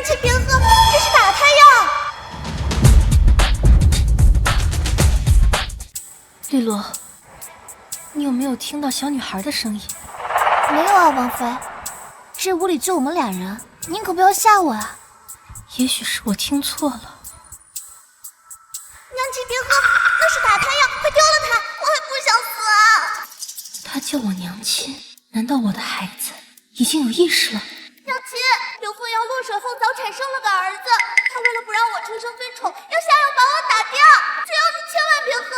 亲别喝，这是打胎药。绿萝，你有没有听到小女孩的声音？没有啊，王妃，这屋里就我们俩人，您可不要吓我啊。也许是我听错了。娘亲别喝，那是打胎药，快丢了它，我还不想死啊。她叫我娘亲，难道我的孩子已经有意识了？娘亲，刘凤瑶落水后早产生了个儿子，她为了不让我承生妃宠，要下药把我打掉，这药你千万别喝。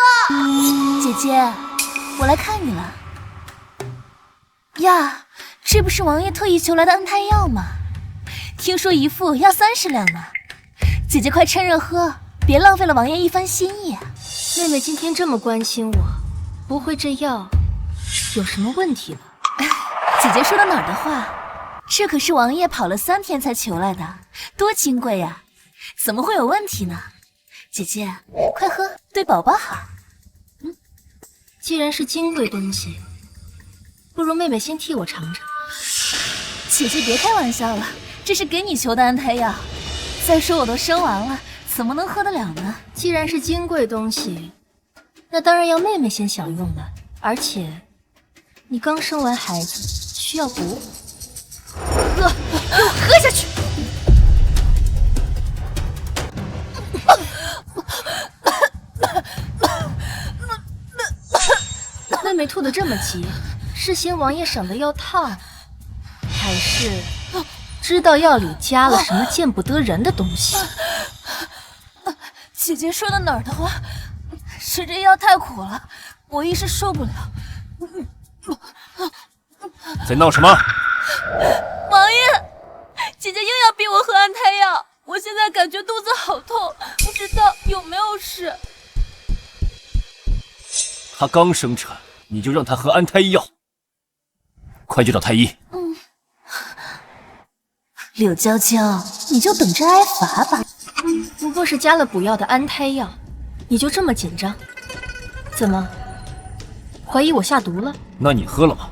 姐姐，我来看你了。呀，这不是王爷特意求来的安胎药吗？听说一副要30两呢。姐姐快趁热喝，别浪费了王爷一番心意啊。妹妹今天这么关心我，不会这药有什么问题吧？姐姐说的哪儿的话？这可是王爷跑了3天才求来的，多金贵呀，怎么会有问题呢？姐姐，快喝，对宝宝好。既然是金贵东西，不如妹妹先替我尝尝。姐姐别开玩笑了，这是给你求的安胎药。再说我都生完了，怎么能喝得了呢？既然是金贵东西，那当然要妹妹先享用了。而且，你刚生完孩子，需要补。给我喝下去！妹妹吐得这么急，是嫌王爷省的药烫，还是知道药里加了什么见不得人的东西？姐姐说的哪儿的话？是这药太苦了，我一时受不了。在闹什么？王爷，姐姐硬要逼我喝安胎药，我现在感觉肚子好痛，不知道有没有事。她刚生产，你就让她喝安胎药，快去找太医。柳娇娇，你就等着挨罚吧。不过是加了补药的安胎药，你就这么紧张？怎么，怀疑我下毒了？那你喝了吗？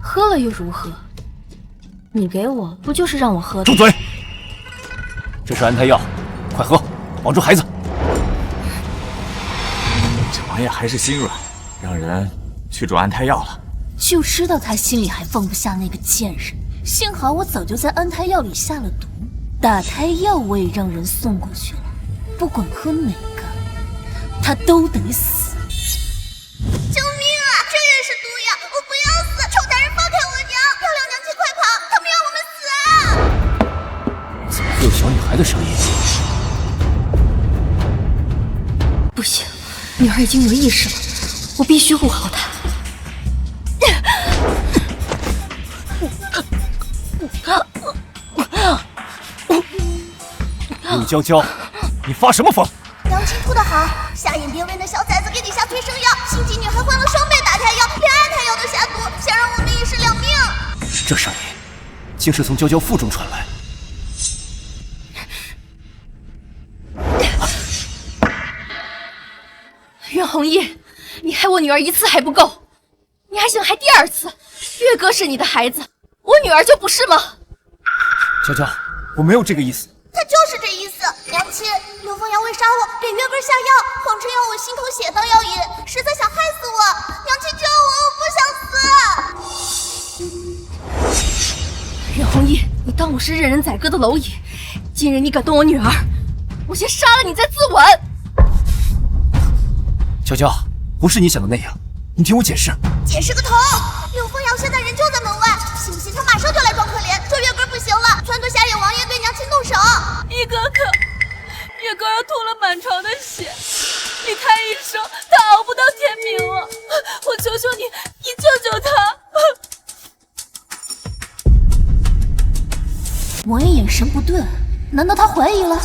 喝了又如何？你给我不就是让我喝的？住嘴！这是安胎药，快喝，保住孩子。这王爷还是心软，让人去煮安胎药了。就知道他心里还放不下那个贱人，幸好我早就在安胎药里下了毒，打胎药我也让人送过去了，不管喝哪个，他都得死。救命啊！这也是毒药，我不要死！臭男人放开我娘！漂亮娘亲快跑，他们要我们死啊！怎么会有小女孩的声音？不行，女儿已经有意识了，我必须护好她。陆娇娇，你发什么疯？娘亲吐得好，下眼别为那小崽子给你下催生药，心急女孩换了双倍打胎药，连安胎药都下毒，想让我们一尸两命。这声音竟是从娇娇腹中传来。袁弘毅，你害我女儿一次还不够，你还想害第2次？月哥是你的孩子，我女儿就不是吗？娇娇，我没有这个意思。他就是这意思。娘亲，刘凤瑶为杀我，给月根下药，谎称要我心头血当药引，实在想害死我。娘亲救我，我不想死。袁弘毅，你当我是任人宰割的蝼蚁？今日你敢动我女儿，我先杀了你再自刎。娇娇，不是你想的那样，你听我解释。解释个头！刘凤瑶现在人就在门外，信不信他马上就来装可怜，说月根不行了，撺掇夏野王爷对娘亲动手。一哥哥，月根儿吐了满床的血，李太医说他熬不到天明了，我求求你，你救救他！王爷眼神不对，难道他怀疑了？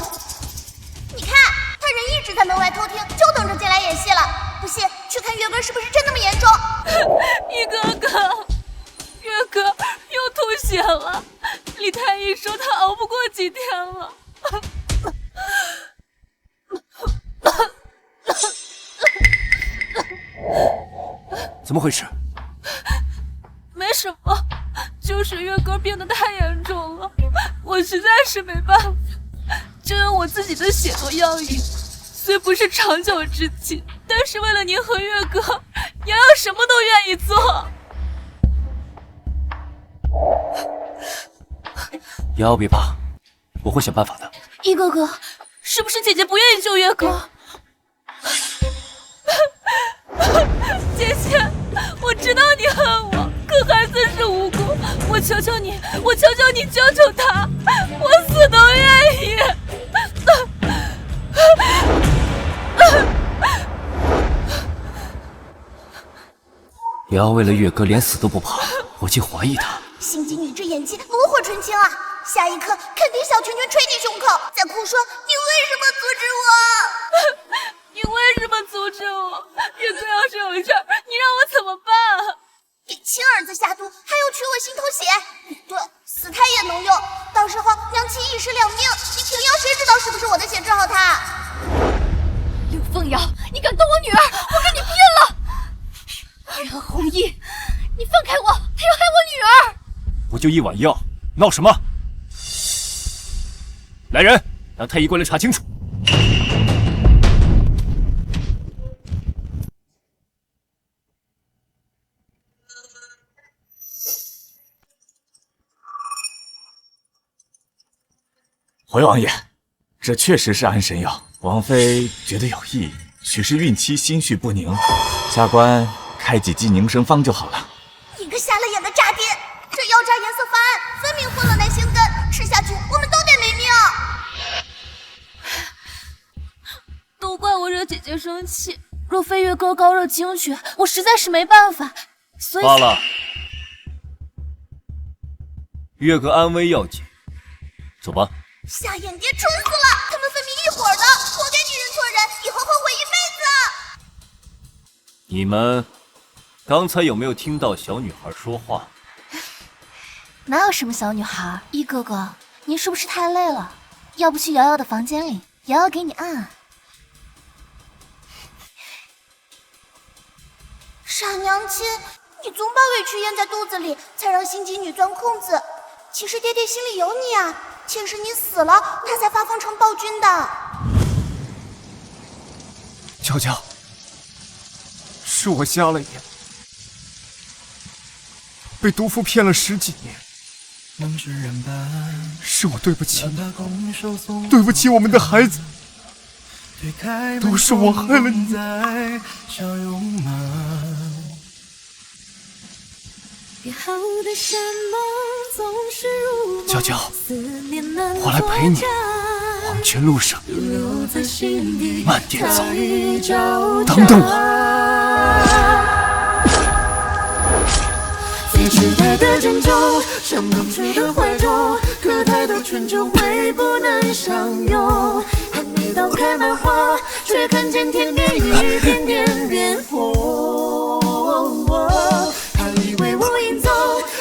你看，他人一直在门外偷听，就等着进来演戏了。不信，去看月根是不是真那么严重？一哥哥，月哥又吐血了，李太医说他熬不过几天了。怎么回事？没什么，就是月根变得太严重了，我实在是没办法，就用我自己的血做药引。虽不是长久之计，但是为了您和月哥，瑶瑶什么都愿意做。瑶瑶别怕，我会想办法的。一哥哥，是不是姐姐不愿意救月哥？姐姐，我知道你恨我，可孩子是无辜，我求求你，我求求你救救他，我死都愿意。瑶瑶为了月哥连死都不怕，我竟怀疑他。心机女这演技炉火纯青啊！下一刻肯定小拳拳捶你胸口，再哭说你为什么阻止我？你为什么阻止我？月哥要是有事儿，你让我怎么办？给亲儿子下毒，还要取我心头血。对，死胎也能用，到时候娘亲一尸两命，你平阳谁知道是不是我的血治好他？柳凤瑶，你敢动我女儿，我跟你拼了！任弘毅，你放开我，他要害我女儿！不就一碗药，闹什么？来人，让太医过来查清楚。回王爷，这确实是安神药，王妃觉得有益，许是孕期心绪不宁，下官开几剂宁神方就好了。你个瞎了眼的渣爹！这药渣颜色发暗，分明混了男性根，吃下去我们都得没命。都怪我惹姐姐生气，若非月哥高热惊血，我实在是没办法，所以罢了，月哥安危要紧，走吧。瞎眼爹蠢死了！他们分明一伙的，活该女人做人，以后后悔一辈子。你们刚才有没有听到小女孩说话？哪有什么小女孩？一哥哥，您是不是太累了？要不去瑶瑶的房间里，瑶瑶给你按按。傻娘亲，你总把委屈咽在肚子里，才让心机女钻空子。其实爹爹心里有你啊，前世你死了，他才发疯成暴君的。娇娇，是我瞎了眼，被毒妇骗了10几年，是我对不起你，对不起我们的孩子，都是我害了你。娇娇，我来陪你。黄泉路上，慢点走，等等我。最期待的拯救，像当初的怀中，可太多春秋会不能相拥。还没到开满花，却看见天边一点点变红。还以为我应走，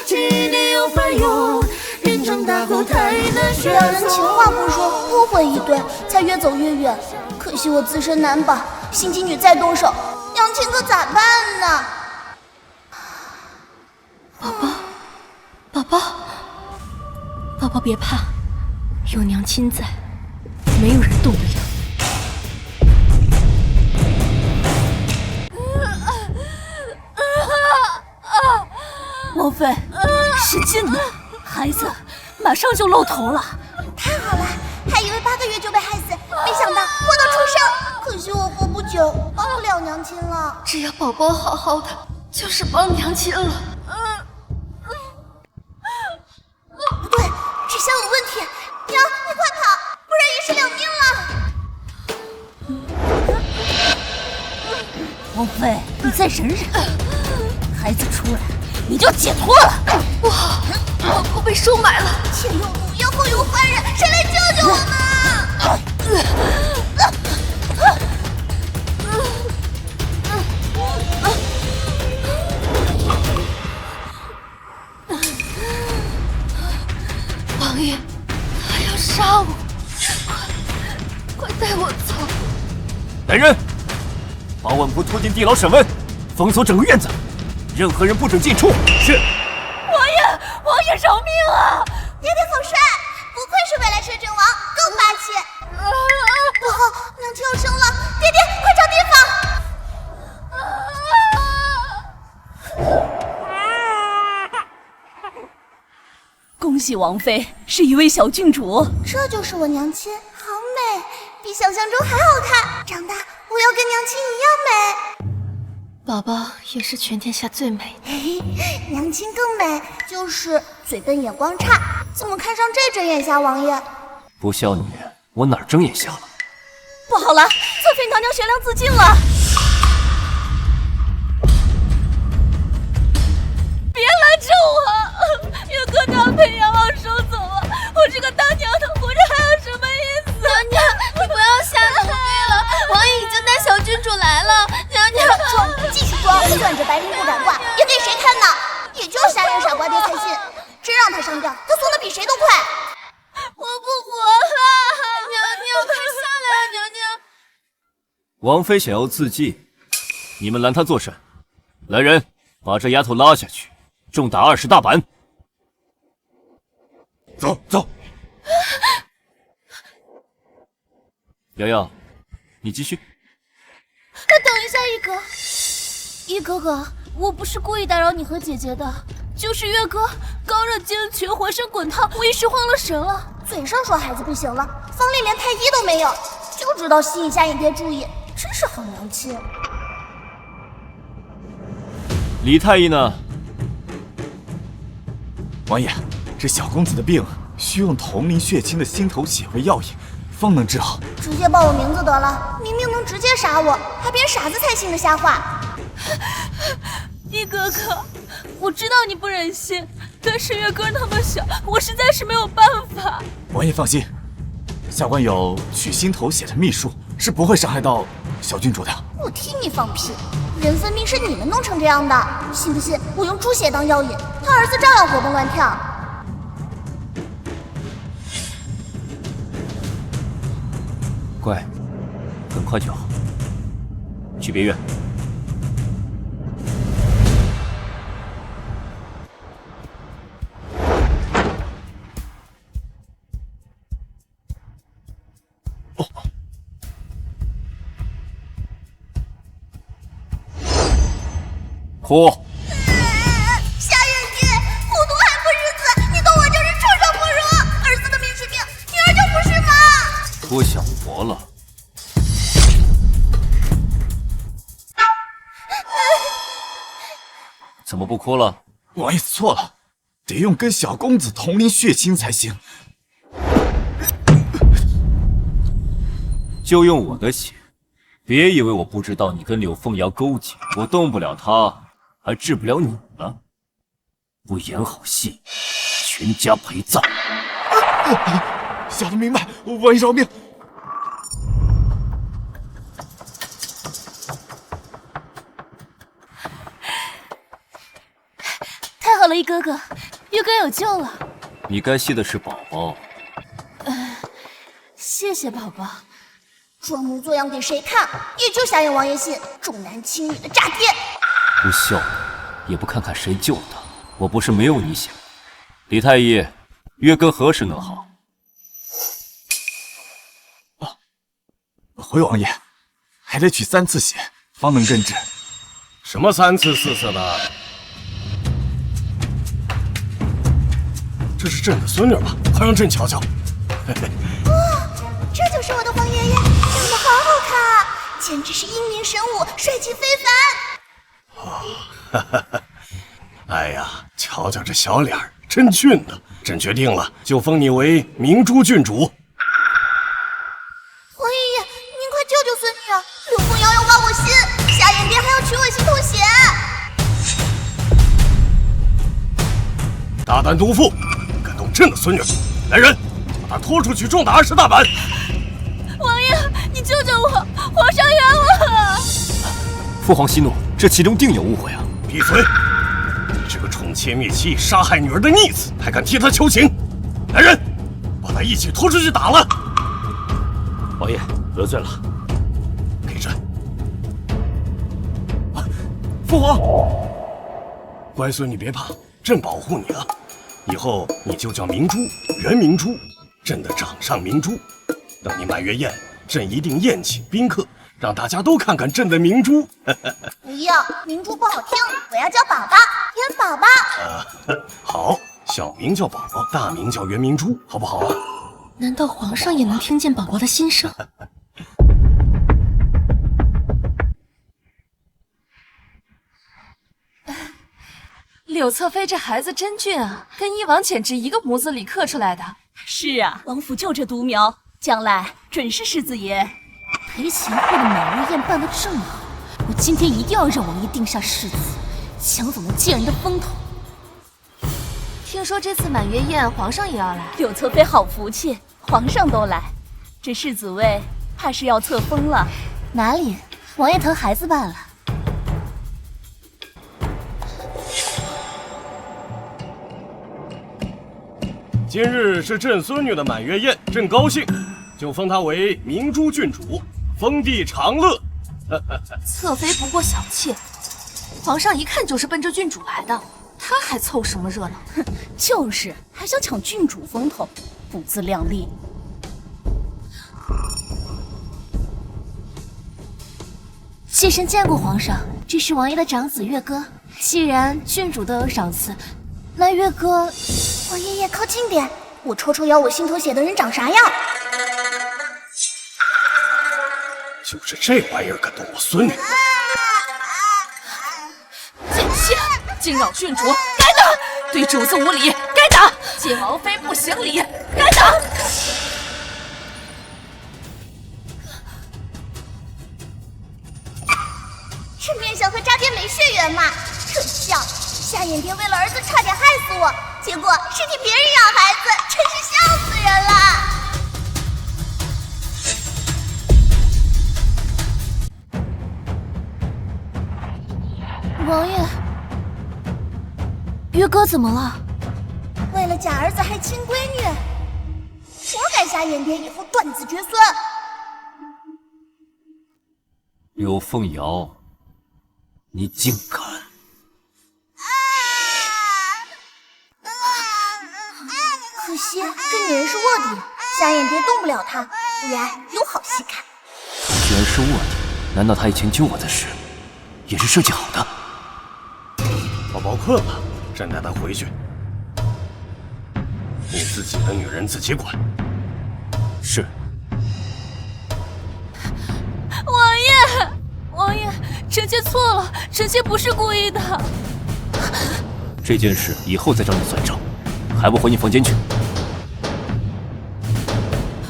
几年又翻涌，人长大后太难选两人情话不说，误会一堆，才越走越远。可惜我自身难保，心机女再动手，娘亲可咋办呢？宝宝别怕，有娘亲在，没有人动得了。王妃，使劲呐，孩子马上就露头了。太好了，还以为8个月就被害死，没想到活到出生。可惜我活不久，帮不了娘亲了。只要宝宝好好的，就是帮娘亲了。不对，这箱有问题，娘，你快跑，不然也是2命了。王妃，你再忍忍，孩子出来你就解脱了。宝宝被收买了，前有毒药，后有坏人，谁来救救我们？王爷，他要杀我，快带我走！来人，把婉婆拖进地牢审问，封锁整个院子，任何人不准进出。是。王爷饶命啊！爹爹总帅，不是未来摄政王，更霸气。不好，娘亲要生了，爹爹，快找地方！恭喜王妃是一位小郡主，这就是我娘亲，好美，比想象中还好看。长大我要跟娘亲一样美。宝宝也是全天下最美的。嘿嘿，娘亲更美，就是嘴笨眼光差，怎么看上这睁眼瞎王爷？不孝女，我哪儿睁眼瞎了？不好了，侧妃娘娘悬梁自尽了！别来救我！月哥娘被阎王收走了，我这个当娘的活着还有什么意思？娘娘，你不要吓奴婢了，王爷已经带小郡主来了。娘娘，装，继续装，攥着白绫不敢挂，也给谁看呢？也就瞎人傻瓜爹才信，真让他上吊，他怂的比谁都快。我不活了！娘娘，快下来啊！娘娘，王妃想要自尽，你们拦她做甚？来人，把这丫头拉下去，重打20大板。走走。瑶瑶，你继续。等一下，一哥哥，我不是故意打扰你和姐姐的，就是月哥刚热惊厥，浑身滚烫，我一时慌了神了。嘴上说孩子不行了，房里连太医都没有，就知道吸引下眼爹注意，真是好娘亲。李太医呢？王爷，这小公子的病需用铜鳞血清的心头血为药引，方能治好。直接报我名字得了，明明能直接杀我，还编傻子才信的瞎话。一哥哥，我知道你不忍心，但是月哥那么小，我实在是没有办法。王爷放心，下官有取心头血的秘术，是不会伤害到小郡主的。我听你放屁！人分明是你们弄成这样的，信不信我用猪血当药引，他儿子照样活蹦乱跳。乖，很快就好。去别院。哭！瞎眼爹，糊涂还不是子？你懂我就是畜生不如！儿子的命是命，女儿就不是吗？不想活了。怎么不哭了？王爷错了，得用跟小公子同鳞血亲才行。就用我的血，别以为我不知道你跟柳凤瑶勾结，我动不了她，还治不了你了。不演好戏，全家陪葬。小的明白，王爷饶命。太好了，一哥哥，月哥有救了。你该谢的是宝宝。谢谢宝宝。装模作样给谁看？也就瞎眼王爷信，重男轻女的诈爹。不孝的，也不看看谁救了他。我不是没有你想。李太医，月哥何时能好？回王爷，还得取3次血，方能根治。什么3次4次的？这是朕的孙女吧？快让朕瞧瞧。哇，这就是我的王爷爷，长得好好看啊，简直是英明神武，帅气非凡。哎呀，瞧瞧这小脸儿，真俊呐！朕决定了，就封你为明珠郡主。王爷爷，您快救救孙女啊！柳凤瑶要挖我心，瞎眼爹还要取我心头血。大胆毒妇，敢动朕的孙女！来人，把她拖出去，重打20大板！王爷，你救救我，皇上冤枉啊！父皇息怒，这其中定有误会啊！闭嘴！你这个宠妾灭妻、杀害女儿的逆子，还敢替她求情！来人，把她一起拖出去打了！王爷得罪了。给朕！父皇，乖孙女别怕，朕保护你了。以后你就叫明珠，袁明珠，朕的掌上明珠。等你满月宴，朕一定宴请宾客，让大家都看看朕的明珠。不要，明珠不好听，我要叫宝宝，元宝宝。好，小名叫宝宝，大名叫元明珠，好不好啊？难道皇上也能听见宝宝的心声？柳侧妃这孩子真俊啊，跟一王简直一个模子里刻出来的。是啊，王府就这独苗，将来准是世子爷。裴贤惠的满月宴办得这么好，我今天一定要让王爷定下世子，抢走那贱人的风头。听说这次满月宴皇上也要来，柳侧妃好福气，皇上都来，这世子位怕是要册封了。哪里，王爷疼孩子罢了。今日是朕孙女的满月宴，朕高兴，就封她为明珠郡主，封地长乐。侧妃不过小妾，皇上一看就是奔着郡主来的，他还凑什么热闹？哼，就是，还想抢郡主风头，不自量力。妾身见过皇上，这是王爷的长子月歌。既然郡主都有赏赐，那月歌……王爷爷靠近点，我瞅瞅要我心头血的人长啥样。就是这玩意儿敢动我孙女！贱妾，惊扰郡主，该打！对主子无礼，该打！见王妃不行礼，该打！是面相和扎边没血缘嘛？可笑！夏衍蝶为了儿子差点害死我，结果是替别人养孩子，真是笑死人了！王爷，月歌怎么了？为了假儿子害亲闺女，活该夏衍蝶以后断子绝孙。柳凤瑶，你竟敢！可惜这女人是卧底，夏衍蝶动不了她，不然有好戏看。居然是卧底，难道他以前救我的事也是设计好的？宝宝困了，朕带他回去。你自己的女人自己管。是。王爷，臣妾错了，臣妾不是故意的。这件事以后再找你算账，还不回你房间去？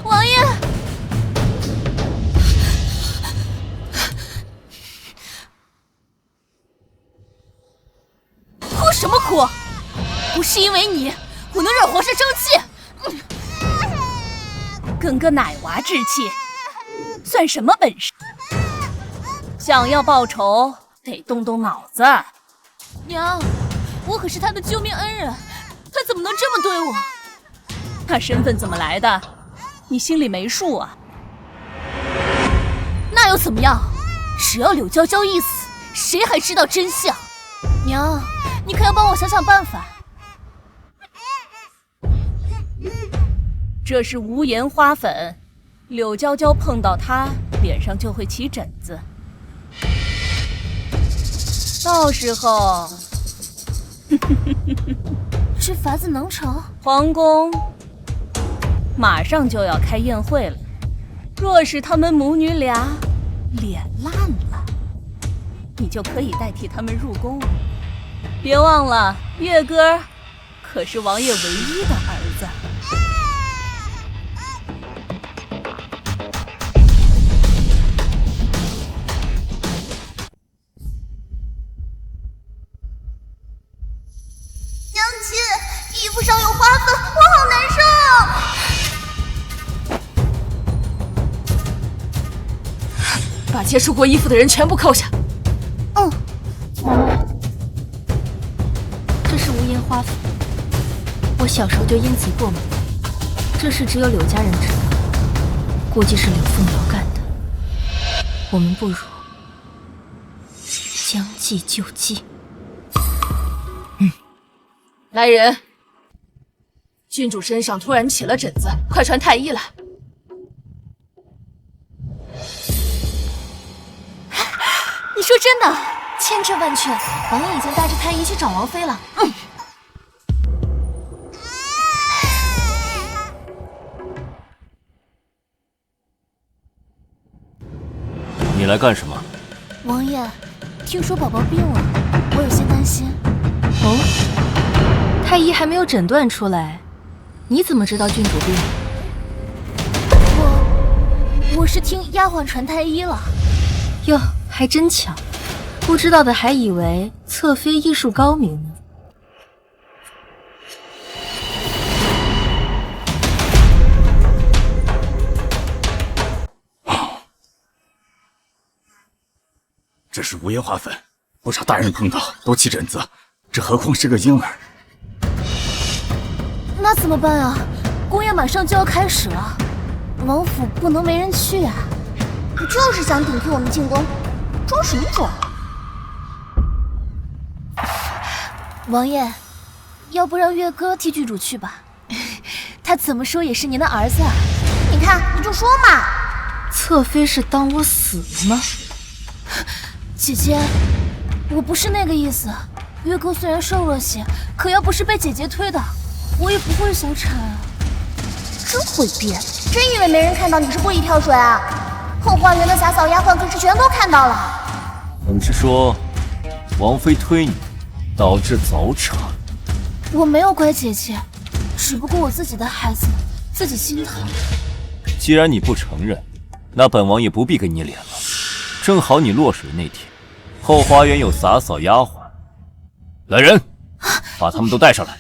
王爷，哭什么哭？不是因为你，我能让皇上生气？跟个奶娃置气，算什么本事？想要报仇，得动动脑子。娘，我可是他的救命恩人，他怎么能这么对我？他身份怎么来的？你心里没数啊？那又怎么样？只要柳娇娇一死，谁还知道真相？娘，你可要帮我想想办法。这是无盐花粉，柳娇娇碰到它，脸上就会起疹子。到时候，这法子能成？皇宫马上就要开宴会了，若是他们母女俩脸烂了，你就可以代替他们入宫了。别忘了，月歌可是王爷唯一的儿子。衣服上有花粉，我好难受。把接触过衣服的人全部扣下。这是无盐花粉，我小时候就因此过敏，这事只有柳家人知道，估计是柳凤瑶干的。我们不如将计就计。来人，郡主身上突然起了疹子，快传太医来。你说真的？千真万确，王爷已经带着太医去找王妃了。你来干什么？王爷，听说宝宝病了，我有些担心。哦，太医还没有诊断出来，你怎么知道郡主病？我是听丫鬟传太医了。哟，还真巧，不知道的还以为侧妃医术高明呢。这是无烟花粉，不少大人碰到都起疹子，这何况是个婴儿？那怎么办啊？宫宴马上就要开始了，王府不能没人去呀。不就是想顶替我们进宫，装什么装？王爷，要不让月哥替郡主去吧？他怎么说也是您的儿子啊。你看，你就说嘛。侧妃是当我死了吗？姐姐，我不是那个意思。月哥虽然瘦弱些，可要不是被姐姐推的，我也不会小产啊。真会编，真以为没人看到你是故意跳水啊？后花园的洒扫丫鬟可是全都看到了。你是说，王妃推你，导致早产？我没有怪姐姐，只不过我自己的孩子，自己心疼。既然你不承认，那本王也不必给你脸了。正好你落水那天，后花园有洒扫丫鬟，来人，把他们都带上来。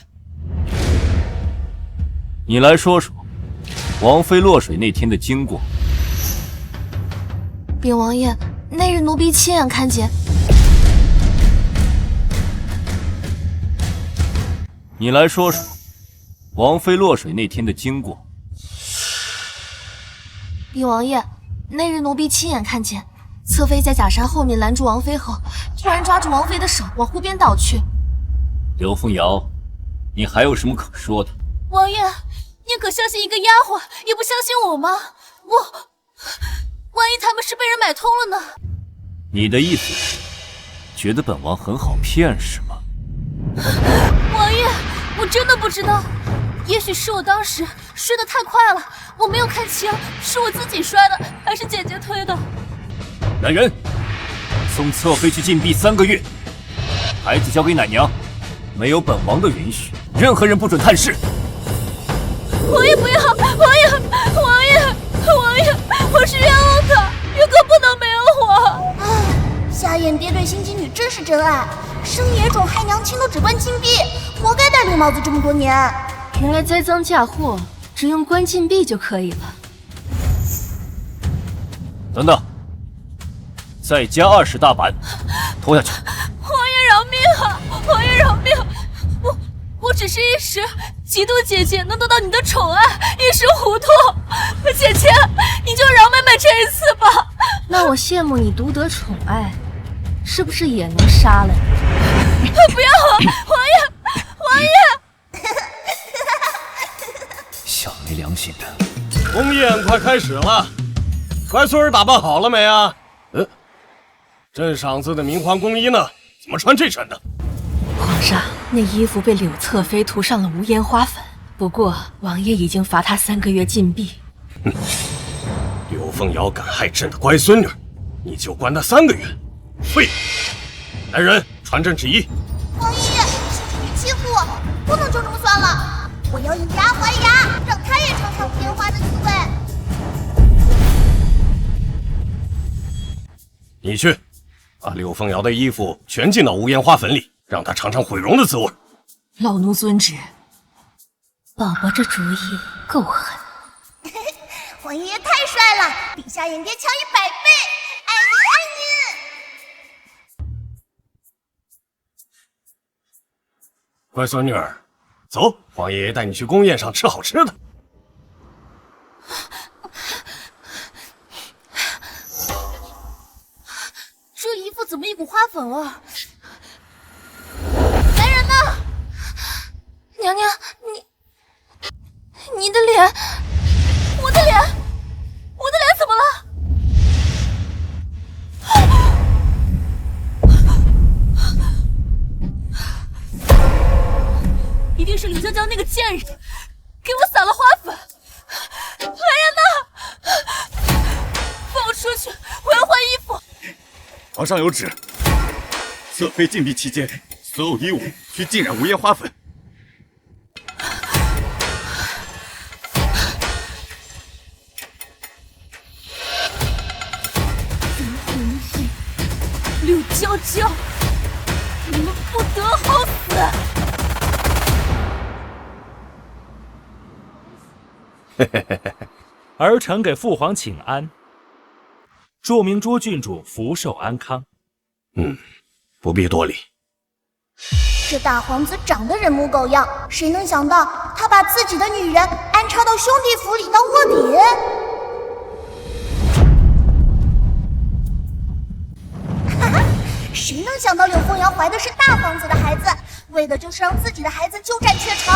你来说说，王妃落水那天的经过。禀王爷，那日奴婢亲眼看见。你来说说，王妃落水那天的经过。禀王爷，那日奴婢亲眼看见，侧妃在假山后面拦住王妃后，突然抓住王妃的手往湖边倒去。刘凤瑶，你还有什么可说的？王爷，宁可相信一个丫鬟，也不相信我吗？万一他们是被人买通了呢？你的意思是，觉得本王很好骗是吗？王爷，我真的不知道，也许是我当时摔得太快了，我没有看清，是我自己摔的，还是姐姐推的？来人，送侧妃去禁闭3个月，孩子交给奶娘，没有本王的允许，任何人不准探视。王爷不要，王爷，我是冤枉的，月哥不能没有我。唉，夏衍爹对心机女真是真爱，生野种害娘亲都只关禁闭，活该戴绿帽子这么多年。原来栽赃嫁祸只用关禁闭就可以了。等等，再加20大板，拖下去。王爷饶命啊！王爷饶命！我只是一时嫉妒姐姐能得到你的宠爱，一时糊涂。姐姐，你就饶妹妹这一次吧。那我羡慕你独得宠爱，是不是也能杀了你？不要啊！王爷！小没良心的。宫宴快开始了，乖孙儿打扮好了没啊？镇赏司的明皇宫衣呢？怎么穿这身的？皇上，那衣服被柳侧妃涂上了无烟花粉，不过王爷已经罚她3个月禁闭。柳凤瑶敢害朕的乖孙女，你就关她3个月。废！来人，传朕旨意。王爷，心机女欺负我，不能就这么算了，我要以牙还牙，让她也尝尝无烟花的滋味。你去，把柳凤瑶的衣服全浸到无烟花粉里，让她尝尝毁容的滋味。老奴遵旨。宝宝这主意够狠。王爷爷太帅了，比夏衍爹强100倍，爱你爱你！乖孙女儿，走，皇爷爷带你去宫宴上吃好吃的。这衣服怎么一股花粉味儿？来人呐！娘娘，脸，我的脸，我的脸怎么了？一定是柳江江那个贱人给我撒了花粉。来人呐！放我出去，我要换衣服。皇上有旨，侧妃禁闭期间，所有衣物需浸染无烟花粉。柳娇娇，你们不得好死！儿臣给父皇请安，祝明珠郡主福寿安康。不必多礼。这大皇子长得人模狗样，谁能想到他把自己的女人安插到兄弟府里当卧底？哈哈，谁能想到柳凤瑶怀的是大皇子的孩子，为的就是让自己的孩子鸠占鹊巢。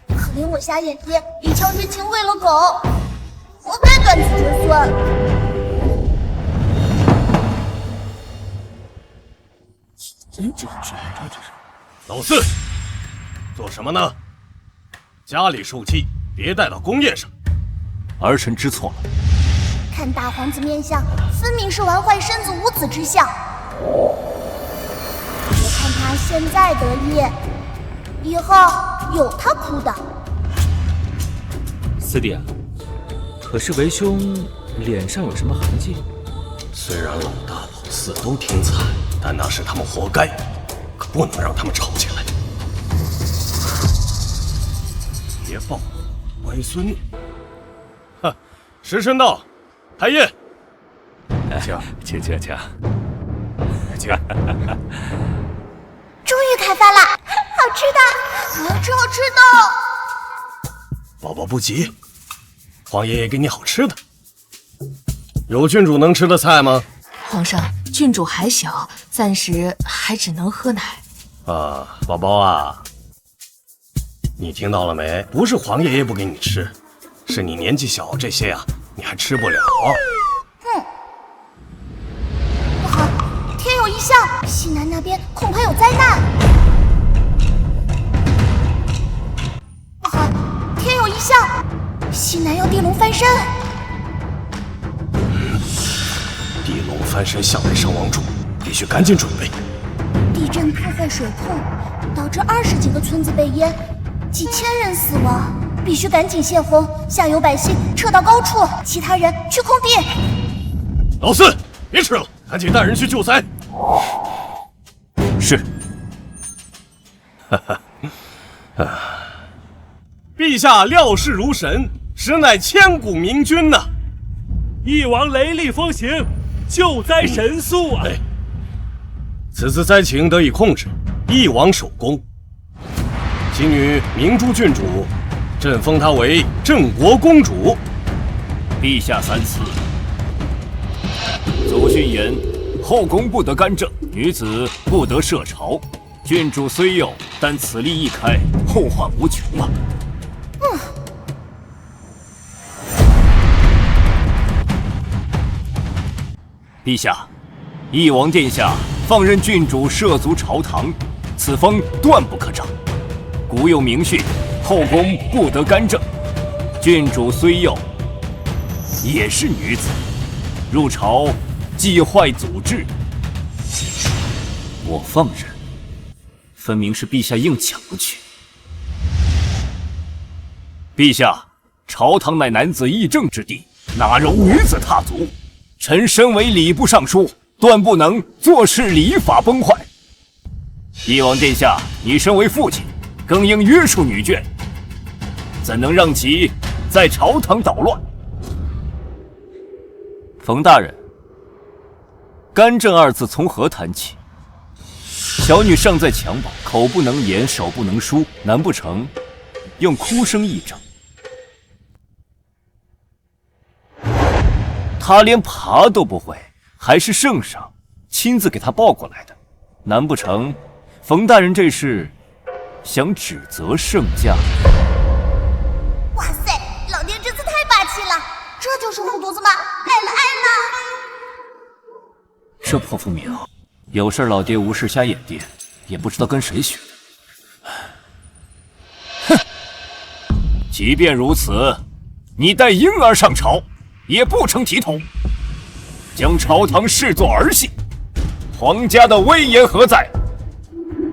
可怜我瞎眼爹一腔真情喂了狗，活该断子绝孙。老四，做什么呢？家里受气，别带到宫宴上。儿臣知错了。看大皇子面相，分明是玩坏身子无子之相。别看他现在得意，以后有他哭的。四弟啊，可是为兄脸上有什么痕迹？虽然老大老四都挺惨，但那是他们活该，可不能让他们吵起来。别抱乖孙女。哼，时辰到，开宴。请。终于开饭了，好吃的，好吃的。宝宝不急，皇爷爷给你好吃的。有郡主能吃的菜吗？皇上，郡主还小，暂时还只能喝奶。宝宝啊，你听到了没？不是皇爷爷不给你吃，是你年纪小，这些你还吃不了。不好，天有异象，西南那边恐怕有灾难。不好，天有异象，西南要地龙翻身。地龙翻身向来伤亡重，必须赶紧准备。地震破坏水库，导致20几个村子被淹，几千人死亡，必须赶紧泄洪，下游百姓撤到高处，其他人去空地。老四，别吃了，赶紧带人去救灾。是。陛下料事如神，实乃千古明君呐！翼王雷厉风行，救灾神速啊！此次灾情得以控制，翼王守功。今女明珠郡主，朕封她为镇国公主。陛下三思。祖训言：后宫不得干政，女子不得涉朝。郡主虽幼，但此例一开，后患无穷啊！陛下，翼王殿下放任郡主涉足朝堂，此风断不可长。古有明训，后宫不得干政。郡主虽幼，也是女子，入朝既坏祖制。我放任，分明是陛下硬抢过去。陛下，朝堂乃男子议政之地，哪容女子踏足？臣身为礼部尚书，断不能坐视礼法崩坏。翼王殿下，你身为父亲，更应约束女眷，怎能让其在朝堂捣乱？冯大人，干政二字从何谈起？小女尚在襁褓，口不能言，手不能书，难不成用哭声议政？他连爬都不会，还是圣上亲自给他抱过来的，难不成冯大人这是想指责圣驾？哇气了，这就是护犊子吗？爱了爱了！这泼妇名，有事老爹无事瞎眼爹，也不知道跟谁学的。哼！即便如此，你带婴儿上朝，也不成体统。将朝堂视作儿戏，皇家的威严何在？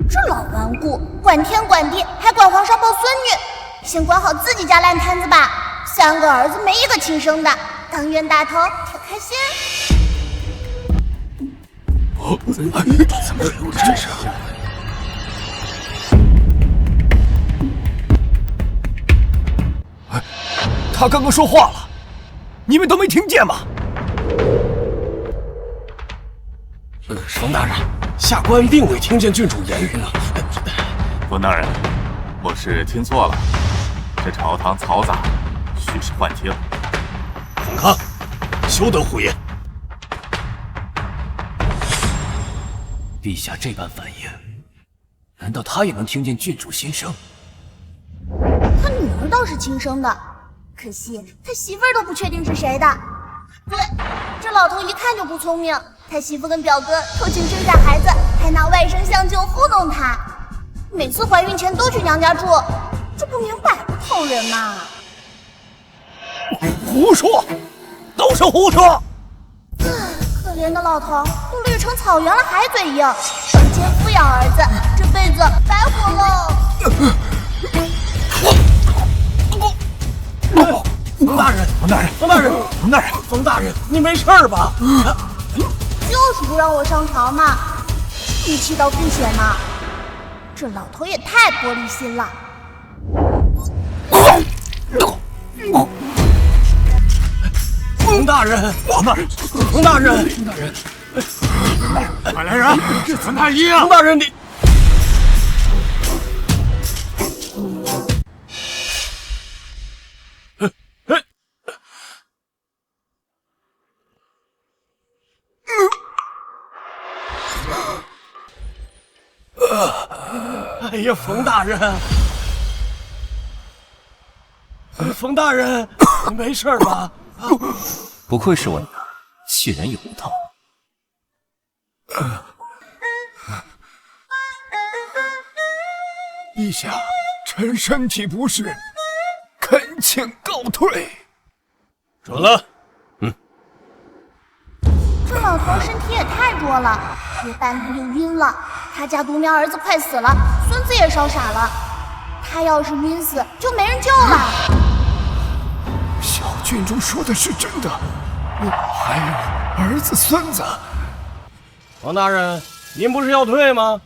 这老顽固，管天管地，还管皇上抱孙女，先管好自己家烂摊子吧。3个儿子没一个亲生的，当冤大头，挺开心。怎么有这事？他刚刚说话了，你们都没听见吗？冯大人，下官并未听见郡主言语。冯大人，我是听错了，这朝堂嘈杂，许是幻听。冯康，休得胡言！陛下这般反应，难道他也能听见郡主心声？他女儿倒是亲生的，可惜他媳妇儿都不确定是谁的。对，这老头一看就不聪明，他媳妇跟表哥偷情生下孩子，还拿外甥相救糊弄他。每次怀孕前都去娘家住，这不明摆着偷人吗？胡说，都是胡说！可怜的老头，都绿成草原了还嘴硬，帮奸夫养儿子，这辈子白活喽！冯大人，冯大人，冯大人，冯大人，冯大人，你没事吧？就是不让我上朝嘛，一气到吐血呢。这老头也太玻璃心了。冯大人，冯大人，冯大人，冯大人，快来人！是陈太医啊！冯大人，你。哎呀，冯大人，冯大人，你没事吧？不愧是我女儿，气人有道。陛下，臣身体不适，恳请告退。准了。这老头身体也太弱了，别半路又晕了。他家独苗儿子快死了，孙子也烧傻了。他要是晕死，就没人救了。小郡主说的是真的，我还有儿子孙子。王大人，您不是要退吗？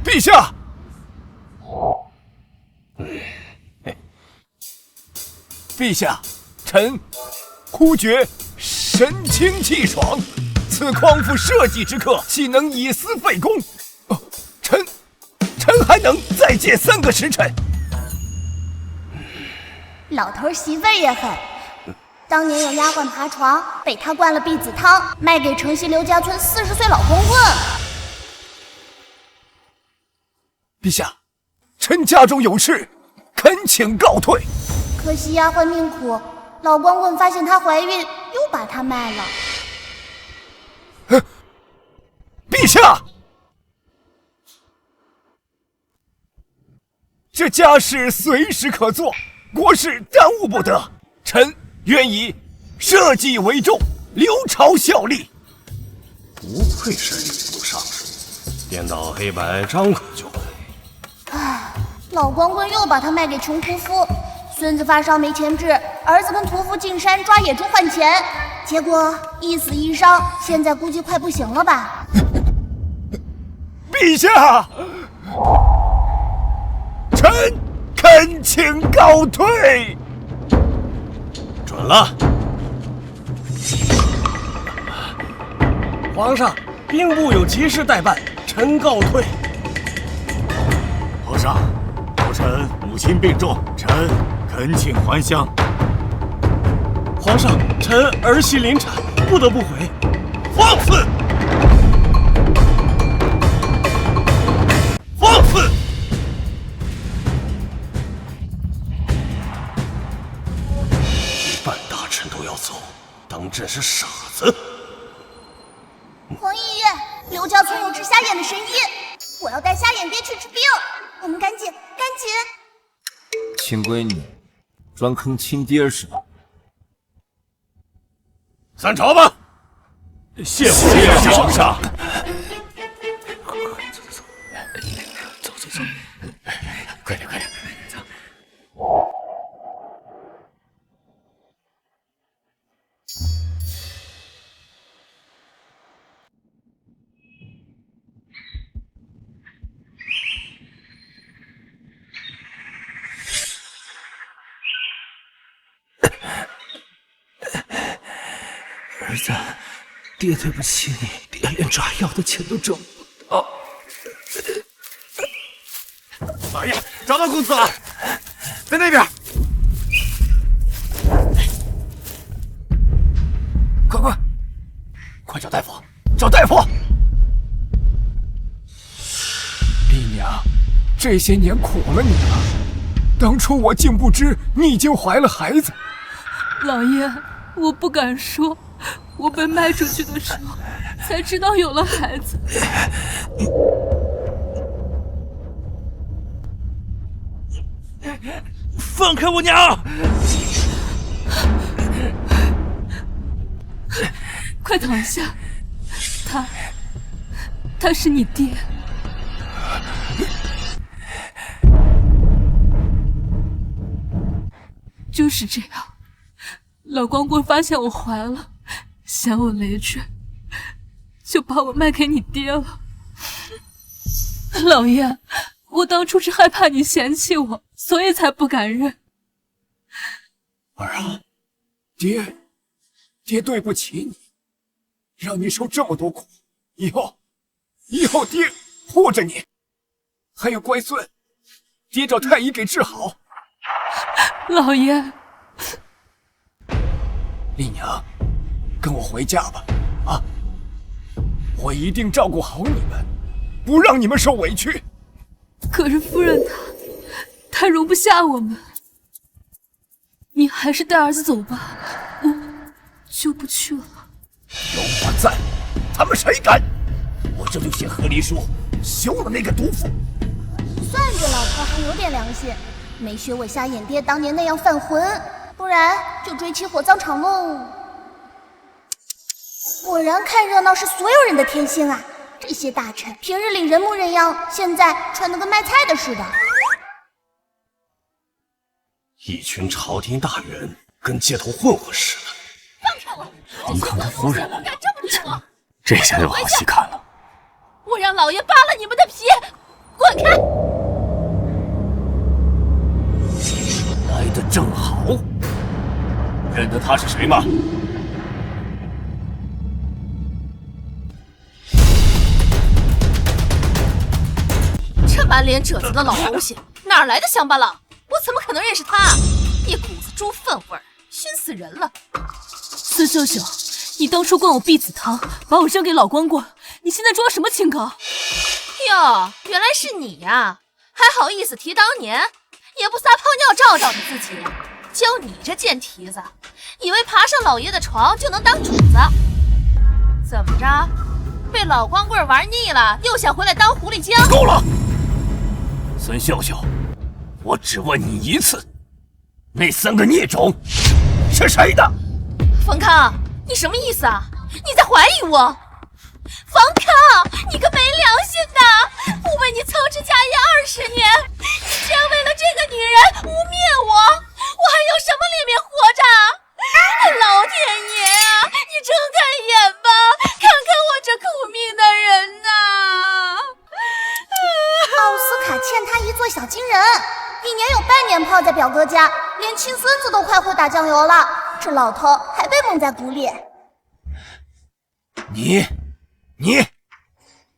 陛下，陛下，臣忽觉神清气爽，此匡扶社稷之客，岂能以私废公？臣还能再借3个时辰。老头媳妇儿也狠，当年有丫鬟爬床，被他灌了避子汤，卖给城西刘家村40岁老光棍。陛下，臣家中有事，恳请告退。可惜丫鬟命苦，老光棍发现她怀孕，又把她卖了。陛下，这家事随时可做，国事耽误不得。臣愿以社稷为重，留朝效力。不愧是礼部尚书，颠倒黑白，张口就来。唉，老光棍又把她卖给穷屠夫，孙子发烧没钱治，儿子跟屠夫进山抓野猪换钱，结果一死一伤，现在估计快不行了吧？陛下，臣恳请告退。准了。皇上，兵部有急事待办，臣告退。皇上，老臣母亲病重，臣恳请还乡。皇上，臣儿媳临产，不得不回。放肆！放肆！要走，当真是傻子。黄爷爷，刘家村有治瞎眼的神医，我要带瞎眼爹去治病。我们赶紧！亲闺女，专坑亲爹是吧？散朝吧。谢皇上。走，快点，走。儿子，爹对不起你，爹连抓药的钱都挣不到。老爷，找到公子了，在那边。快找大夫！找大夫！丽娘，这些年苦了你了。当初我竟不知你已经怀了孩子。老爷，我不敢说，我被卖出去的时候才知道有了孩子。放开我娘！快躺下，他是你爹。就是这样，老光棍发现我怀了，嫌我累赘，就把我卖给你爹了。老爷，我当初是害怕你嫌弃我，所以才不敢认。儿啊，爹对不起你，让你受这么多苦。以后爹护着你，还有乖孙，爹找太医给治好。老爷，丽娘，跟我回家吧，啊！我一定照顾好你们，不让你们受委屈。可是夫人她容不下我们，你还是带儿子走吧，我就不去了。有我在，他们谁敢？我这就写和离书，休了那个毒妇。算这老头还有点良心，没学我瞎眼爹当年那样犯浑，不然就追起火葬场喽。果然看热闹是所有人的天性啊！这些大臣平日里人模人样，现在穿得跟卖菜的似的。一群朝廷大员跟街头混混似的。放开我！皇康的夫人，敢这么对我？这下有好戏看了。我让老爷扒了你们的皮！滚开！来得正好，认得他是谁吗？这满脸褶子的老东西，哪来的乡巴佬？我怎么可能认识他？一股子猪粪味儿，熏死人了！孙秀秀，你当初灌我婢子汤，把我扔给老光棍，你现在装什么清高？哟，原来是你呀！还好意思提当年，也不撒泡尿照照你自己。就你这贱蹄子，以为爬上老爷的床就能当主子？怎么着？被老光棍玩腻了，又想回来当狐狸精？够了！孙秀秀，我只问你一次，那3个孽种是谁的？冯康，你什么意思啊？你在怀疑我？冯康，你个没良心的！我为你操持家业20年，你竟然为了这个女人污蔑我，我还有什么脸面活着？老天爷啊，你睁开眼吧，看看我这苦命的人呐！奥斯卡欠他一座小金人，1年有半年泡在表哥家，连亲孙子都快会打酱油了，这老头还被蒙在鼓里。你，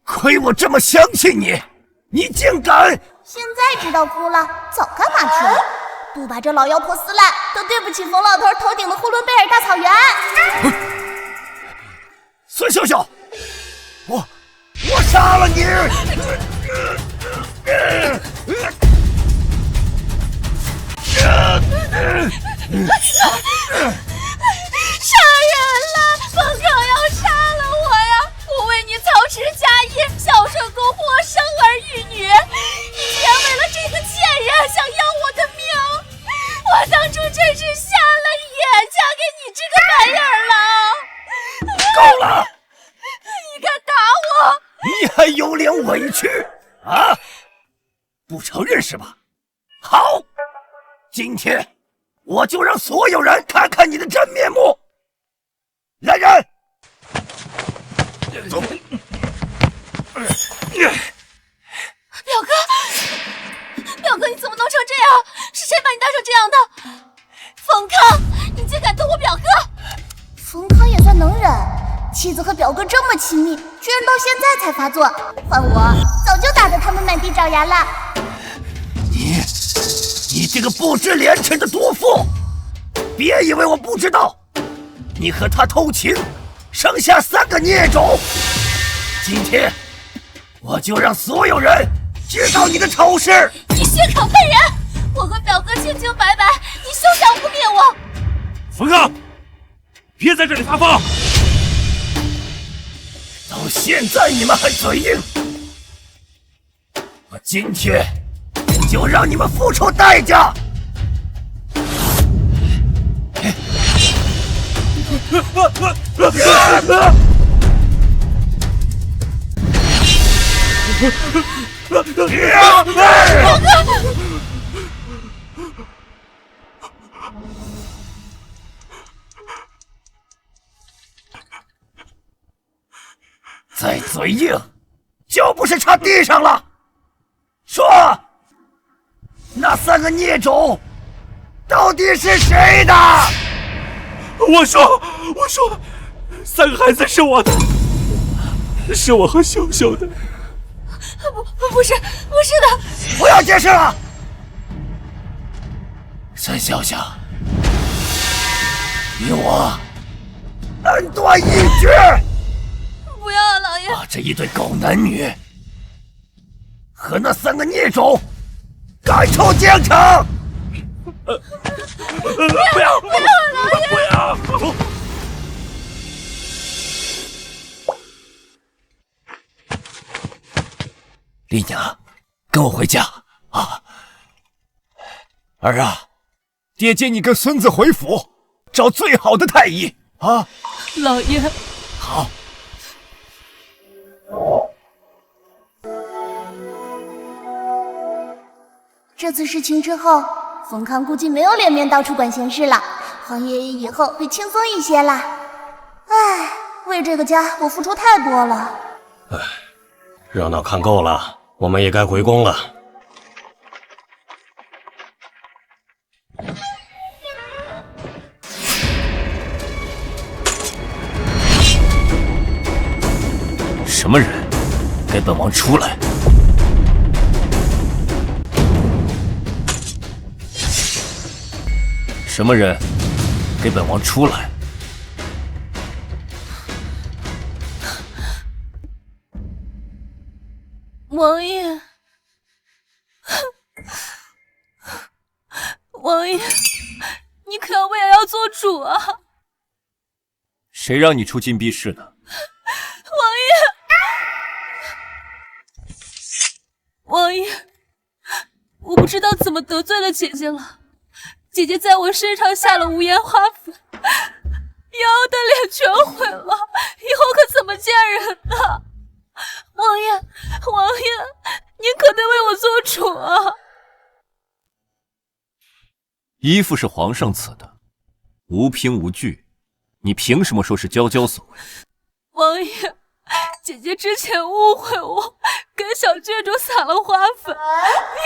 亏我这么相信你，你竟敢！现在知道哭了，早干嘛去了？不把这老妖婆撕烂，都对不起冯老头头顶的呼伦贝尔大草原。孙秀秀，我杀了你！脸委屈啊？不承认是吧？好，今天我就让所有人看看你的真面目。来人，走。表哥，你怎么弄成这样？是谁把你当成这样的？冯康，你竟敢动我表哥！冯康也算能忍，妻子和表哥这么亲密，居然到现在才发作。换我，早就打得他们满地找牙了。你这个不知廉耻的毒妇！别以为我不知道，你和他偷情，生下3个孽种。今天，我就让所有人知道你的丑事！你血口喷人！我和表哥清清白白，你休想污蔑我！冯刚，别在这里发疯！到现在你们还嘴硬，我今天就让你们付出代价！再嘴硬，就不是插地上了。说，那3个孽种到底是谁的？我说，3个孩子是我的，是我和秀秀的。不是的！不要解释了，沈笑笑，与我恩断义绝！不要啊，老爷！把这一对狗男女和那3个孽种赶出京城！不要，老爷！不要！丽娘，跟我回家啊！儿啊，爹接你跟孙子回府，找最好的太医啊！老爷，好。这次事情之后，冯康估计没有脸面到处管闲事了，黄爷爷以后会轻松一些啦。唉，为这个家我付出太多了。唉，热闹看够了，我们也该回宫了。什么人？给本王出来！什么人？给本王出来！王爷，王爷，你可要为儿要做主啊！谁让你出禁闭室的？王爷，我不知道怎么得罪了姐姐了。姐姐在我身上下了无烟花粉，瑶瑶的脸全毁了，以后可怎么见人呢？王爷，您可得为我做主啊！衣服是皇上赐的，无凭无据，你凭什么说是娇娇所为？王爷，姐姐之前误会我，给小郡主撒了花粉，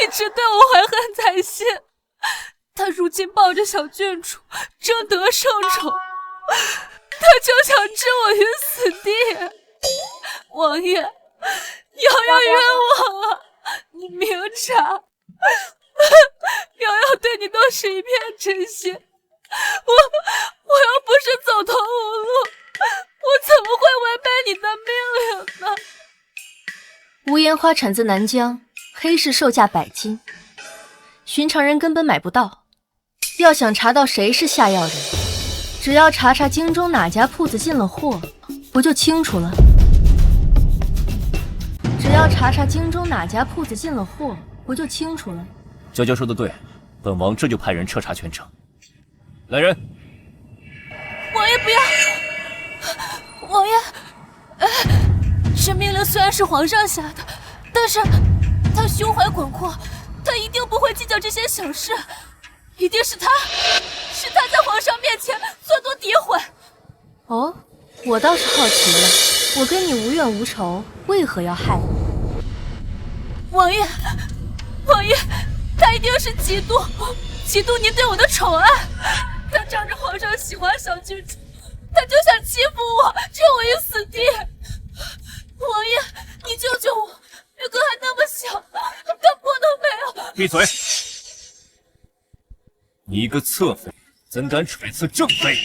一直对我怀恨在心。她如今抱着小郡主争得圣宠，她就想置我于死地。王爷，瑶瑶冤枉啊！你明察，瑶瑶对你都是一片真心。我要不是走投无路，我怎么会违背你的命令呢？无烟花产自南疆，黑市售价100金，寻常人根本买不到。要想查到谁是下药人，只要查查京中哪家铺子进了货，不就清楚了？只要查查京中哪家铺子进了货，不就清楚了？娇娇说的对，本王这就派人彻查全城。来人！王爷不要！王爷，这命令虽然是皇上下的，但是他胸怀广阔，他一定不会计较这些小事，一定是他在皇上面前做多诋毁。哦，我倒是好奇了，我跟你无怨无仇，为何要害你？王爷，他一定是嫉妒您对我的宠爱，他仗着皇上喜欢小郡主，他就想欺负我，置我于死地。王爷，你救救我！玉哥还那么小，根本都没有。闭嘴！你一个侧妃，怎敢揣测正妃？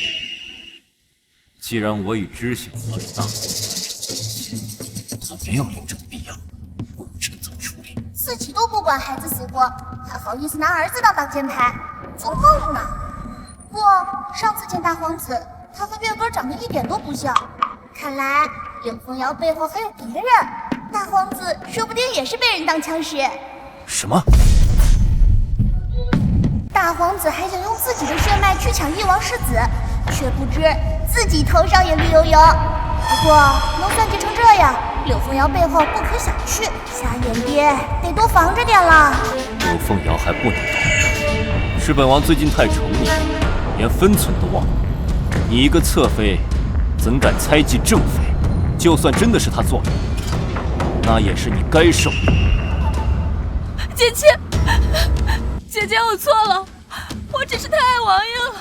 既然我已知晓他是大皇子，他没有留这个必要，我趁早处理。自己都不管孩子死活，还好意思拿儿子当挡箭牌，做梦呢！不，上次见大皇子，他和月哥长得一点都不像，看来柳风瑶背后还有别人。大皇子说不定也是被人当枪使。什么？大皇子还想用自己的血脉去抢翼王世子，却不知自己头上也绿油油。不过能算计成这样，柳风瑶背后不可小觑，瞎眼爹得多防着点了。柳凤瑶还不能动，是本王最近太宠你，连分寸都忘了。你一个侧妃，怎敢猜忌正妃？就算真的是她做的，那也是你该受的。姐姐，我错了，我只是太爱王爷了，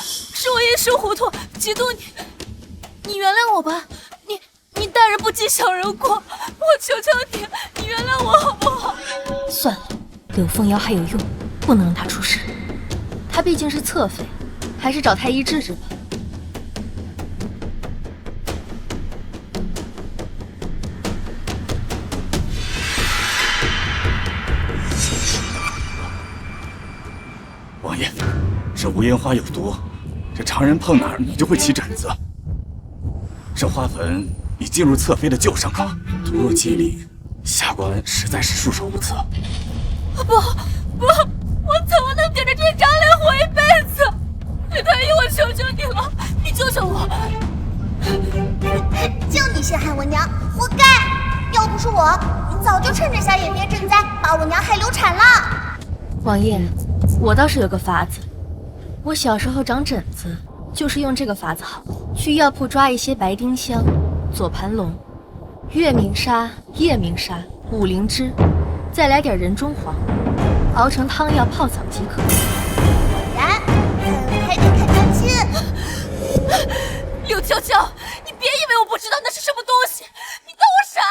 是我一时糊涂，嫉妒你原谅我吧，你大人不计小人过，我求求你原谅我好不好？算了，柳凤瑶还有用，不能让她出事。她毕竟是侧妃，还是找太医治治吧。王爷，这无烟花有毒，这常人碰哪儿你就会起疹子。这花粉已进入侧妃的旧伤口，毒入肌里，下官实在是束手无策。不，我怎么能顶着这张脸活一辈子？李太医，我求求你了，你救救我！就你陷害我娘，活该！要不是我，你早就趁着瞎眼爹赈灾，把我娘害流产了。王爷，我倒是有个法子，我小时候长疹子，就是用这个法子好。去药铺抓一些白丁香、左盘龙、月明砂、夜明砂、五灵芝，再来点人中黄，熬成汤药泡澡即可。果然，还得看娘亲。柳娇娇，你别以为我不知道那是什么东西，你当我傻？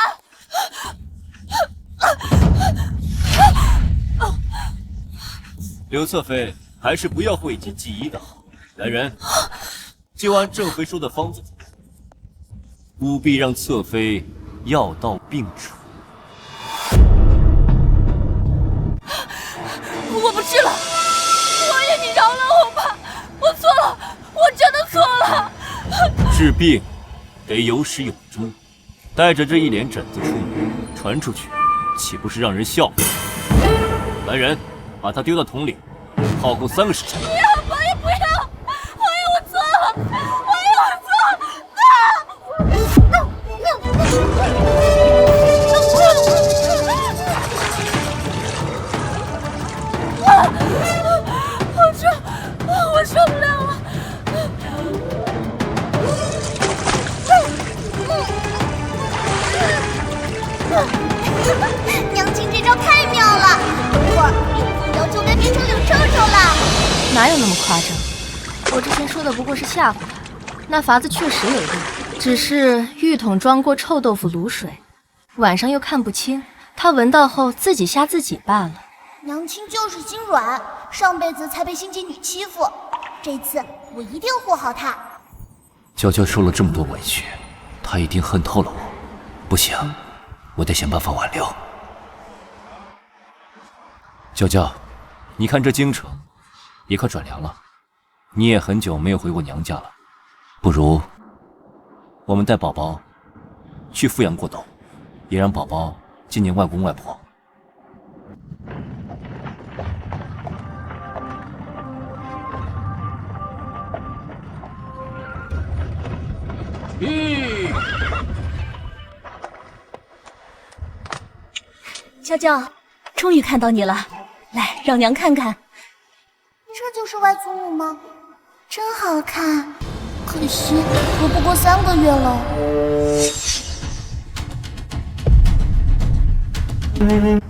柳侧妃还是不要讳疾忌医的好。来人，就按正妃说的方子，务必让侧妃药到病除。我不治了，王爷你饶了我吧，我错了，我真的错了。治病得有始有终，带着这一脸疹子出门，传出去，岂不是让人笑话？来人，把他丢到桶里，泡够3个时辰。不要，王爷不要，王爷我错了，王爷我错了。我受不了了。娘亲这招太妙了，一会儿柳凤瑶就该变成柳臭臭了。哪有那么夸张？我之前说的不过是吓唬他，那法子确实有用，只是浴桶装过臭豆腐卤水，晚上又看不清，他闻到后自己吓自己罢了。娘亲就是心软，上辈子才被心机女欺负，这次我一定护好她。娇娇受了这么多委屈，她一定恨透了我。不行，我得想办法挽留。娇娇，你看这京城也快转凉了，你也很久没有回过娘家了，不如我们带宝宝去富阳过冬，也让宝宝见见外公外婆。娇娇，终于看到你了，来，让娘看看。这就是外祖母吗？真好看，可惜活不过3个月了。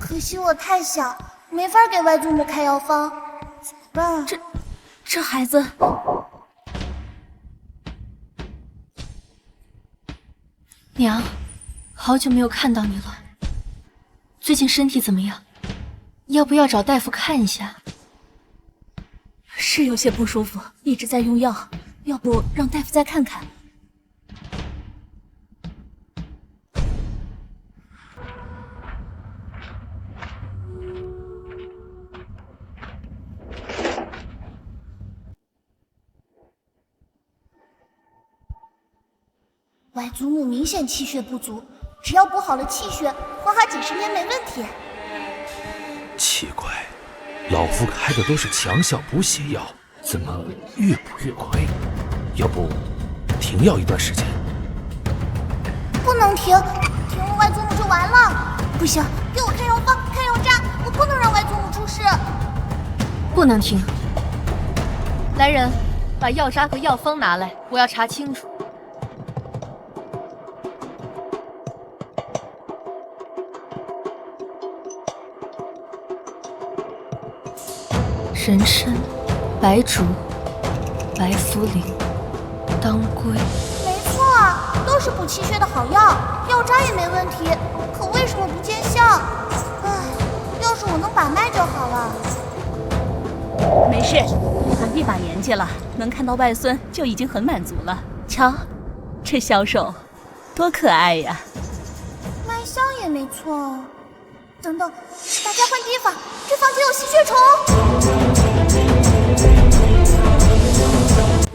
可惜我太小，没法给外祖母开药方，怎么办啊？这孩子，娘，好久没有看到你了，最近身体怎么样？要不要找大夫看一下？是有些不舒服，一直在用药，要不让大夫再看看。外祖母明显气血不足，只要补好了气血，活好几10年没问题。奇怪，老夫开的都是强效补血药，怎么越补越亏？要不停药一段时间？不能停，停了外祖母就完了。不行，给我开药方，开药渣，我不能让外祖母出事。不能停。来人，把药渣和药方拿来，我要查清楚。人参、白术、白茯苓、当归，没错啊，都是补气血的好药，药渣也没问题，可为什么不见效？唉，要是我能把脉就好了。没事，我一把年纪了，能看到外孙就已经很满足了。瞧，这小手多可爱呀！脉象也没错。等等，大家换地方，这房间有吸血虫。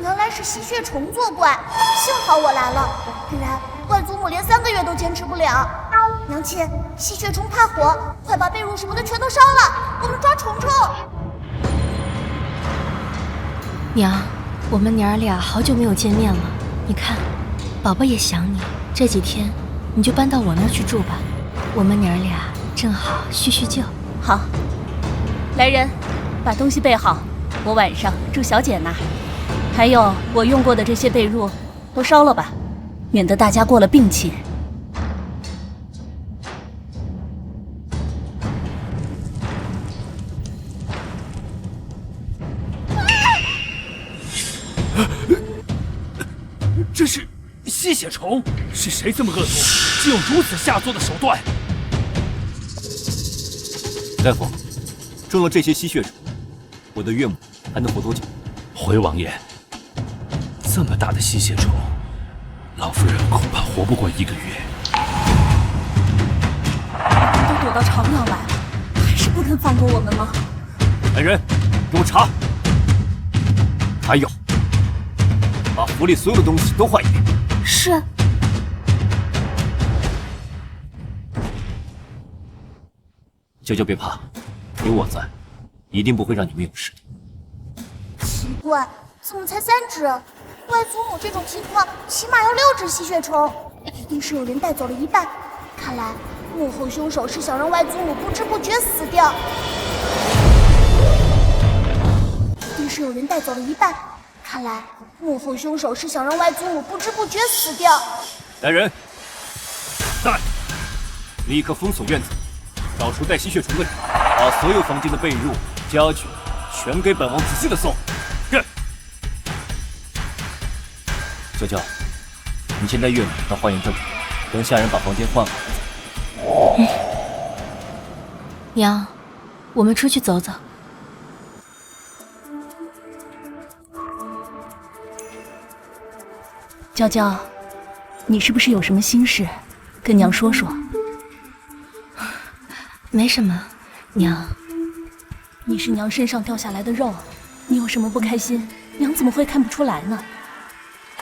原来是吸血虫作怪，幸好我来了，不然外祖母连3个月都坚持不了。娘亲，吸血虫怕火，快把被褥什么的全都烧了，我们抓虫虫。娘，我们娘儿俩好久没有见面了，你看，宝宝也想你，这几天你就搬到我那儿去住吧，我们娘儿俩正好叙叙旧。好，来人，把东西备好，我晚上住小姐那儿。还有我用过的这些被褥都烧了吧，免得大家过了病气。这是吸血虫，是谁这么恶毒，竟用如此下作的手段？大夫，中了这些吸血虫，我的岳母还能活多久？回王爷，这么大的吸血虫，老夫人恐怕活不过1个月。都躲到朝阳来了，还是不肯放过我们吗？来人，给我查！还有，把府里所有的东西都换一遍。是。娇娇别怕，有我在，一定不会让你们有事的。奇怪，怎么才3只？外祖母这种情况，起码要6只吸血虫，一定是有人带走了一半。看来幕后凶手是想让外祖母不知不觉死掉。一定是有人带走了一半。看来幕后凶手是想让外祖母不知不觉死掉。来人，在，立刻封锁院子，找出带吸血虫的人，把所有房间的被褥、家具全给本王仔细的搜。是。娇娇，你先带岳母到花园这里，等下人把房间换好。娘，我们出去走走。娇娇，你是不是有什么心事，跟娘说说？没什么，娘。你是娘身上掉下来的肉，你有什么不开心，娘怎么会看不出来呢？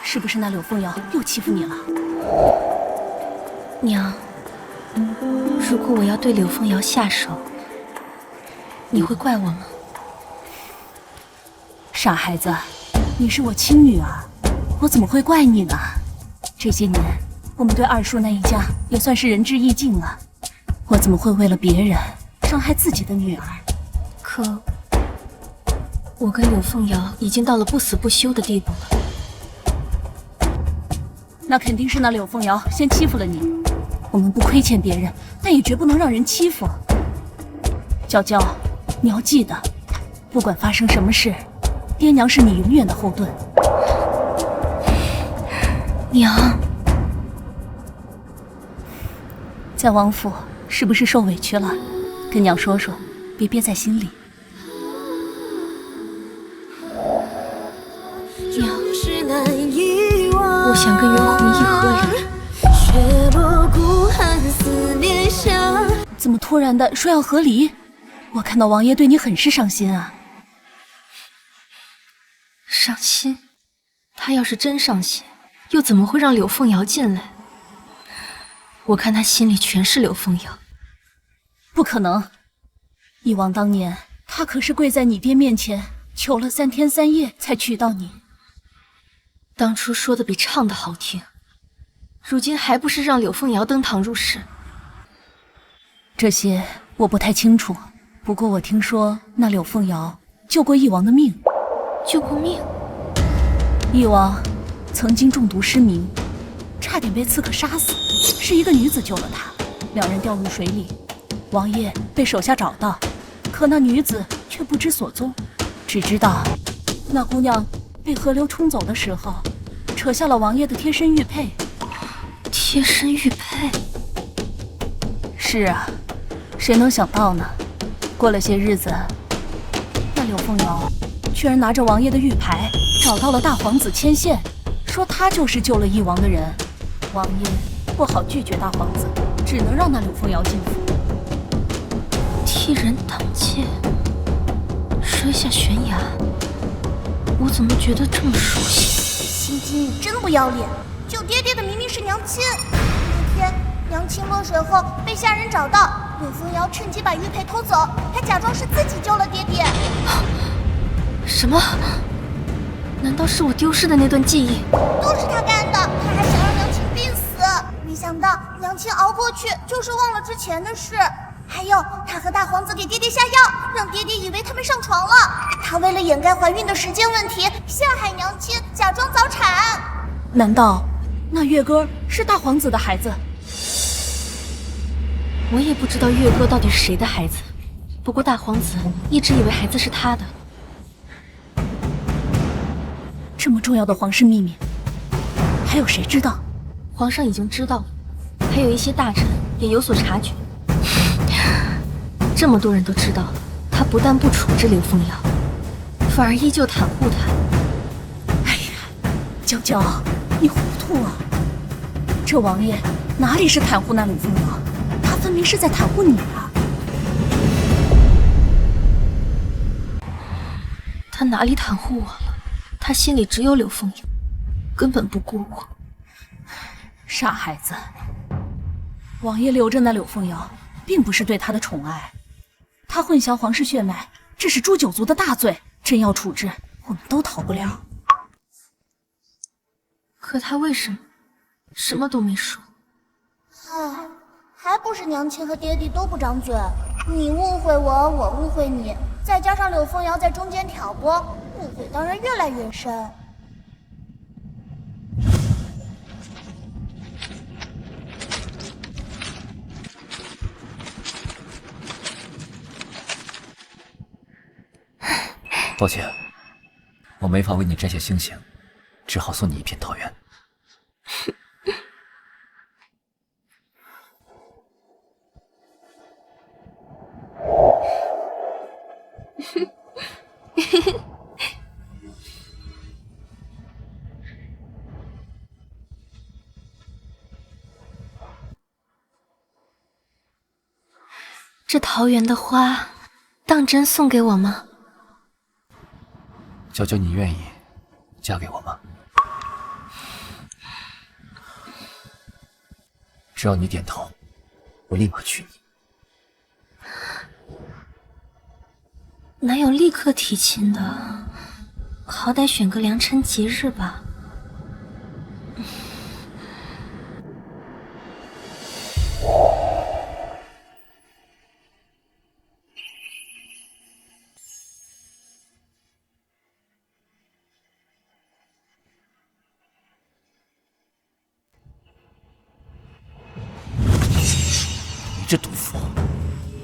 是不是那柳凤瑶又欺负你了？娘，如果我要对柳凤瑶下手，你会怪我吗？傻孩子，你是我亲女儿，我怎么会怪你呢？这些年，我们对二叔那一家也算是仁至义尽了。我怎么会为了别人伤害自己的女儿？可我跟柳凤瑶已经到了不死不休的地步了。那肯定是那柳凤瑶先欺负了你。我们不亏欠别人，但也绝不能让人欺负。娇娇，你要记得，不管发生什么事，爹娘是你永远的后盾。娘，在王府是不是受委屈了？跟娘说说，别憋在心里。娘，我想跟袁弘毅和离。怎么突然的说要和离？我看到王爷对你很是伤心啊。伤心？他要是真伤心，又怎么会让柳凤瑶进来？我看他心里全是柳凤瑶。不可能！义王当年，他可是跪在你爹面前求了3天3夜才娶到你。当初说的比唱的好听，如今还不是让柳凤瑶登堂入室？这些我不太清楚，不过我听说那柳凤瑶救过义王的命。救过命？义王曾经中毒失明，差点被刺客杀死，是一个女子救了他，两人掉入水里，王爷被手下找到，可那女子却不知所踪，只知道那姑娘被河流冲走的时候，扯下了王爷的贴身玉佩。贴身玉佩？是啊，谁能想到呢？过了些日子，那柳凤瑶居然拿着王爷的玉牌找到了大皇子牵线，说他就是救了义王的人。王爷不好拒绝大皇子，只能让那柳凤瑶进府。替人挡箭，摔下悬崖，我怎么觉得这么熟悉？心机，你真不要脸！救爹爹的明明是娘亲。那天娘亲落水后被下人找到，柳凤瑶趁机把玉佩偷走，还假装是自己救了爹爹。什么？难道是我丢失的那段记忆？都是他干的，他还想让娘亲病死，没想到娘亲熬过去，就是忘了之前的事。还有，他和大皇子给爹爹下药，让爹爹以为他们上床了。他为了掩盖怀孕的时间问题，陷害娘亲，假装早产。难道那月歌是大皇子的孩子？我也不知道月歌到底是谁的孩子，不过大皇子一直以为孩子是他的。这么重要的皇室秘密，还有谁知道？皇上已经知道了，还有一些大臣也有所察觉。这么多人都知道了，他不但不处置柳凤瑶，反而依旧袒护她。哎呀，娇娇，你糊涂啊！这王爷哪里是袒护那柳凤瑶，他分明是在袒护你啊！他哪里袒护我了？他心里只有柳凤瑶，根本不顾我。傻孩子，王爷留着那柳凤瑶，并不是对她的宠爱。他混淆皇室血脉，这是诛九族的大罪，真要处置，我们都逃不了。可他为什么什么都没说？唉，还不是娘亲和爹地都不长嘴，你误会我，我误会你，再加上柳凤瑶在中间挑拨，误会当然越来越深。抱歉，我没法为你摘下星星，只好送你一片桃源。这桃园的花，当真送给我吗？娇娇，你愿意嫁给我吗？只要你点头，我立马娶你。哪有立刻提亲的？好歹选个良辰吉日吧。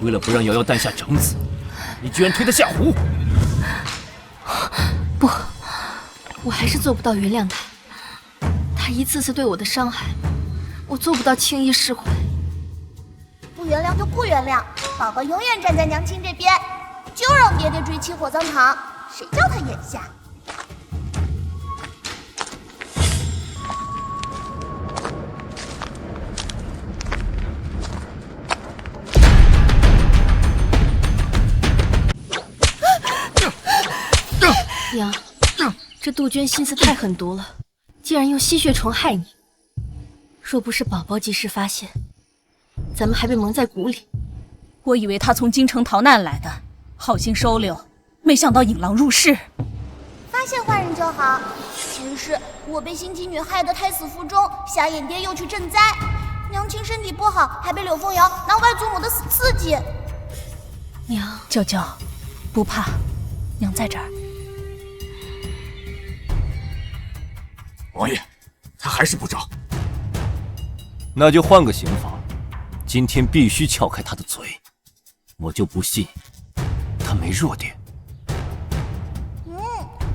为了不让瑶瑶诞下长子，你居然推她下湖！不，我还是做不到原谅他。他一次次对我的伤害，我做不到轻易释怀。不原谅就不原谅，宝宝永远站在娘亲这边，就让爹爹追妻火葬场，谁叫他眼瞎？娘，这杜鹃心思太狠毒了，竟然用吸血虫害你。若不是宝宝及时发现，咱们还被蒙在鼓里。我以为他从京城逃难来的，好心收留，没想到引狼入室。发现坏人就好。前世我被心机女害得胎死腹中，瞎眼爹又去赈灾，娘亲身体不好，还被柳凤瑶拿外祖母的死刺激。娘，娇娇，不怕，娘在这儿。王爷，他还是不招。那就换个刑法，今天必须撬开他的嘴，我就不信他没弱点。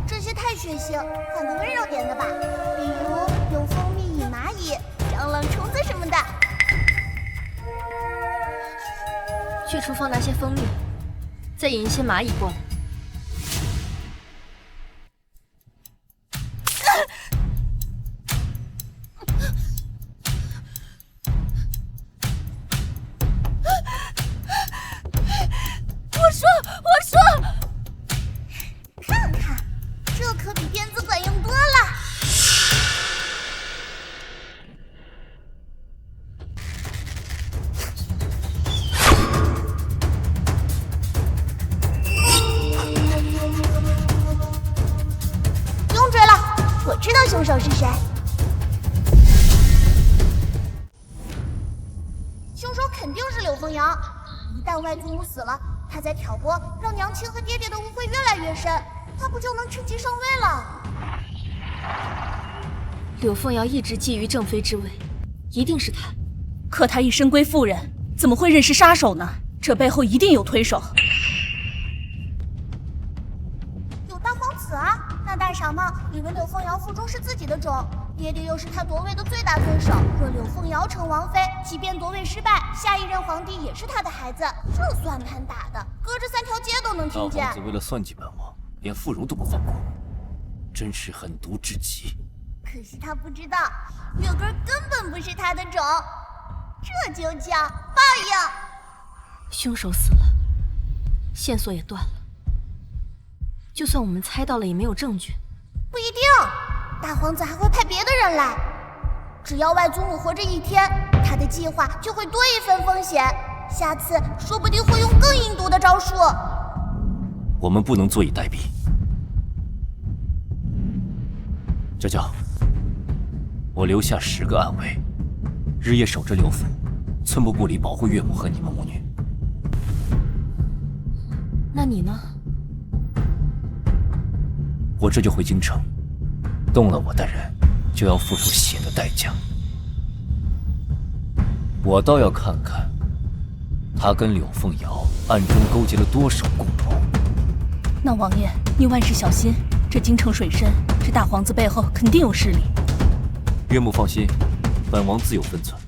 这些太血腥，换个温柔点的吧，比如用蜂蜜引蚂蚁、蟑螂、虫子什么的。去厨房拿些蜂蜜，再引一些蚂蚁过来。我说，看看，这可比鞭子管用多了。不用追了，我知道凶手是谁。凶手肯定是柳凤瑶，一旦外祖母死了，他在挑拨，让娘亲和爹爹的误会越来越深，他不就能趁机上位了？柳凤瑶一直觊觎正妃之位，一定是他。可她一身贵妇人，怎么会认识杀手呢？这背后一定有推手。有大皇子啊，那大傻帽以为柳凤瑶腹中是自己的种，爹爹又是他夺位的最大对手。若柳凤瑶成王妃，即便夺位失败，下一任皇帝也是他的孩子。这算盘打的，隔着3条街都能听见。大皇子为了算计本王，连妇孺都不放过，真是狠毒至极。可是他不知道，柳根根本不是他的种，这就叫报应。凶手死了，线索也断了。就算我们猜到了，也没有证据。不一定，大皇子还会派别的人来。只要外祖母活着一天，他的计划就会多一分风险。下次说不定会用更阴毒的招数。我们不能坐以待毙。娇娇，我留下10个暗卫，日夜守着刘府，寸步不离保护岳母和你们母女。那你呢？我这就回京城，动了我的人，就要付出血的代价。我倒要看看，他跟柳凤瑶暗中勾结了多少共谋。那王爷，你万事小心，这京城水深，这大皇子背后肯定有势力。岳母放心，本王自有分寸，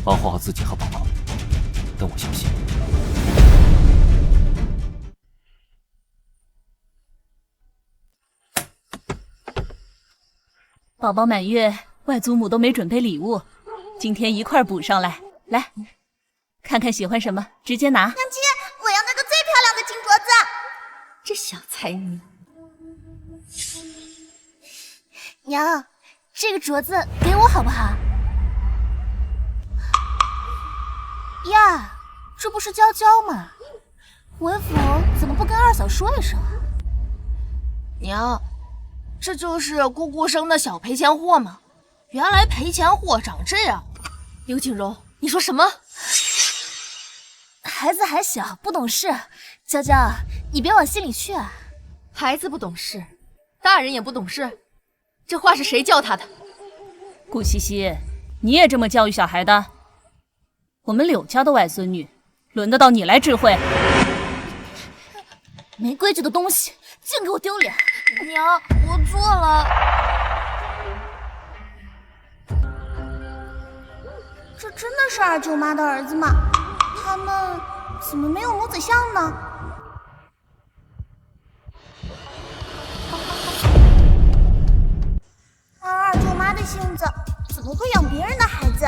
保护好自己和宝宝，等我消息。宝宝满月，外祖母都没准备礼物，今天一块补上来。来，看看喜欢什么，直接拿。娘亲，我要那个最漂亮的金镯子。这小才女。娘，这个镯子给我好不好？呀，这不是娇娇吗？为府怎么不跟二嫂说一声啊？娘，这就是姑姑生的小赔钱货吗？原来赔钱货长这样。刘景荣，你说什么？孩子还小，不懂事。娇娇，你别往心里去啊。孩子不懂事，大人也不懂事，这话是谁教他的？顾西西，你也这么教育小孩的？我们柳家的外孙女，轮得到你来指挥？没规矩的东西，净给我丢脸！娘，我错了。这真的是二舅妈的儿子吗？他们怎么没有母子像呢？按二舅妈的性子，怎么会养别人的孩子？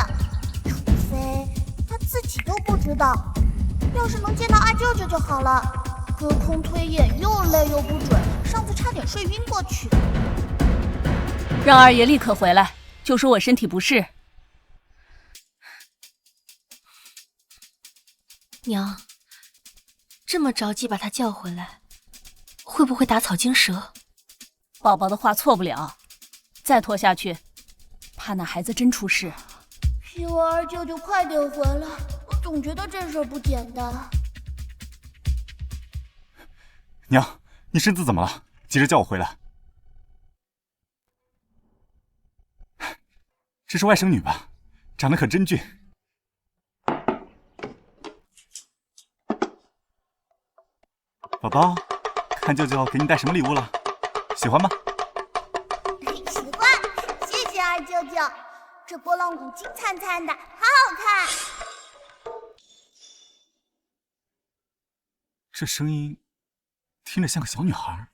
除非他自己都不知道。要是能见到二舅舅就好了。隔空推演又累又不准，上次差点睡晕过去。让二爷立刻回来，就说我身体不适。娘，这么着急把他叫回来，会不会打草惊蛇？宝宝的话错不了，再拖下去，怕那孩子真出事。希望二舅舅快点回来，我总觉得这事儿不简单。娘，你身子怎么了？急着叫我回来。这是外甥女吧？长得可真俊。宝宝，看舅舅给你带什么礼物了？喜欢吗？喜欢，谢谢二舅舅。这拨浪鼓金灿灿的，好好看。这声音听着像个小女孩，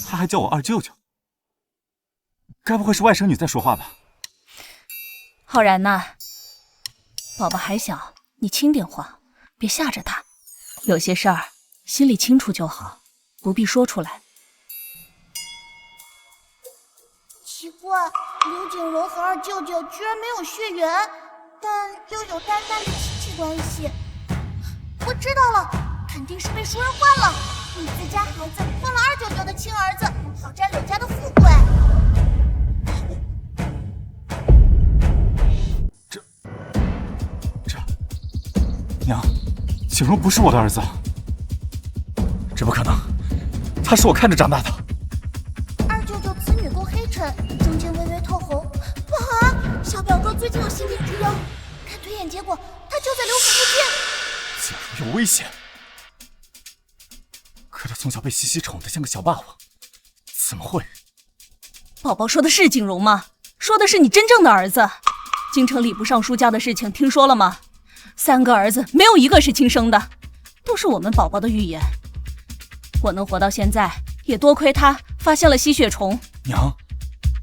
她还叫我二舅舅，该不会是外甥女在说话吧？浩然呐，宝宝还小，你轻点话，别吓着他。有些事儿心里清楚就好，不必说出来。奇怪，刘景荣和二舅舅居然没有血缘，但又有淡淡的亲戚关系。我知道了，肯定是被熟人换了。你自家孩子换了二舅舅的亲儿子，好占柳家的富贵。娘，景荣不是我的儿子，这不可能，他是我看着长大的。二舅舅子女够黑沉，中间微微透红，不好啊！小表哥最近有先天之忧，看推演结果，他就在刘府附近。景荣有危险，可他从小被西西宠得像个小霸王，怎么会？宝宝说的是景荣吗？说的是你真正的儿子。京城礼部尚书家的事情听说了吗？3个儿子没有一个是亲生的，都是我们宝宝的预言。我能活到现在，也多亏他发现了吸血虫。娘，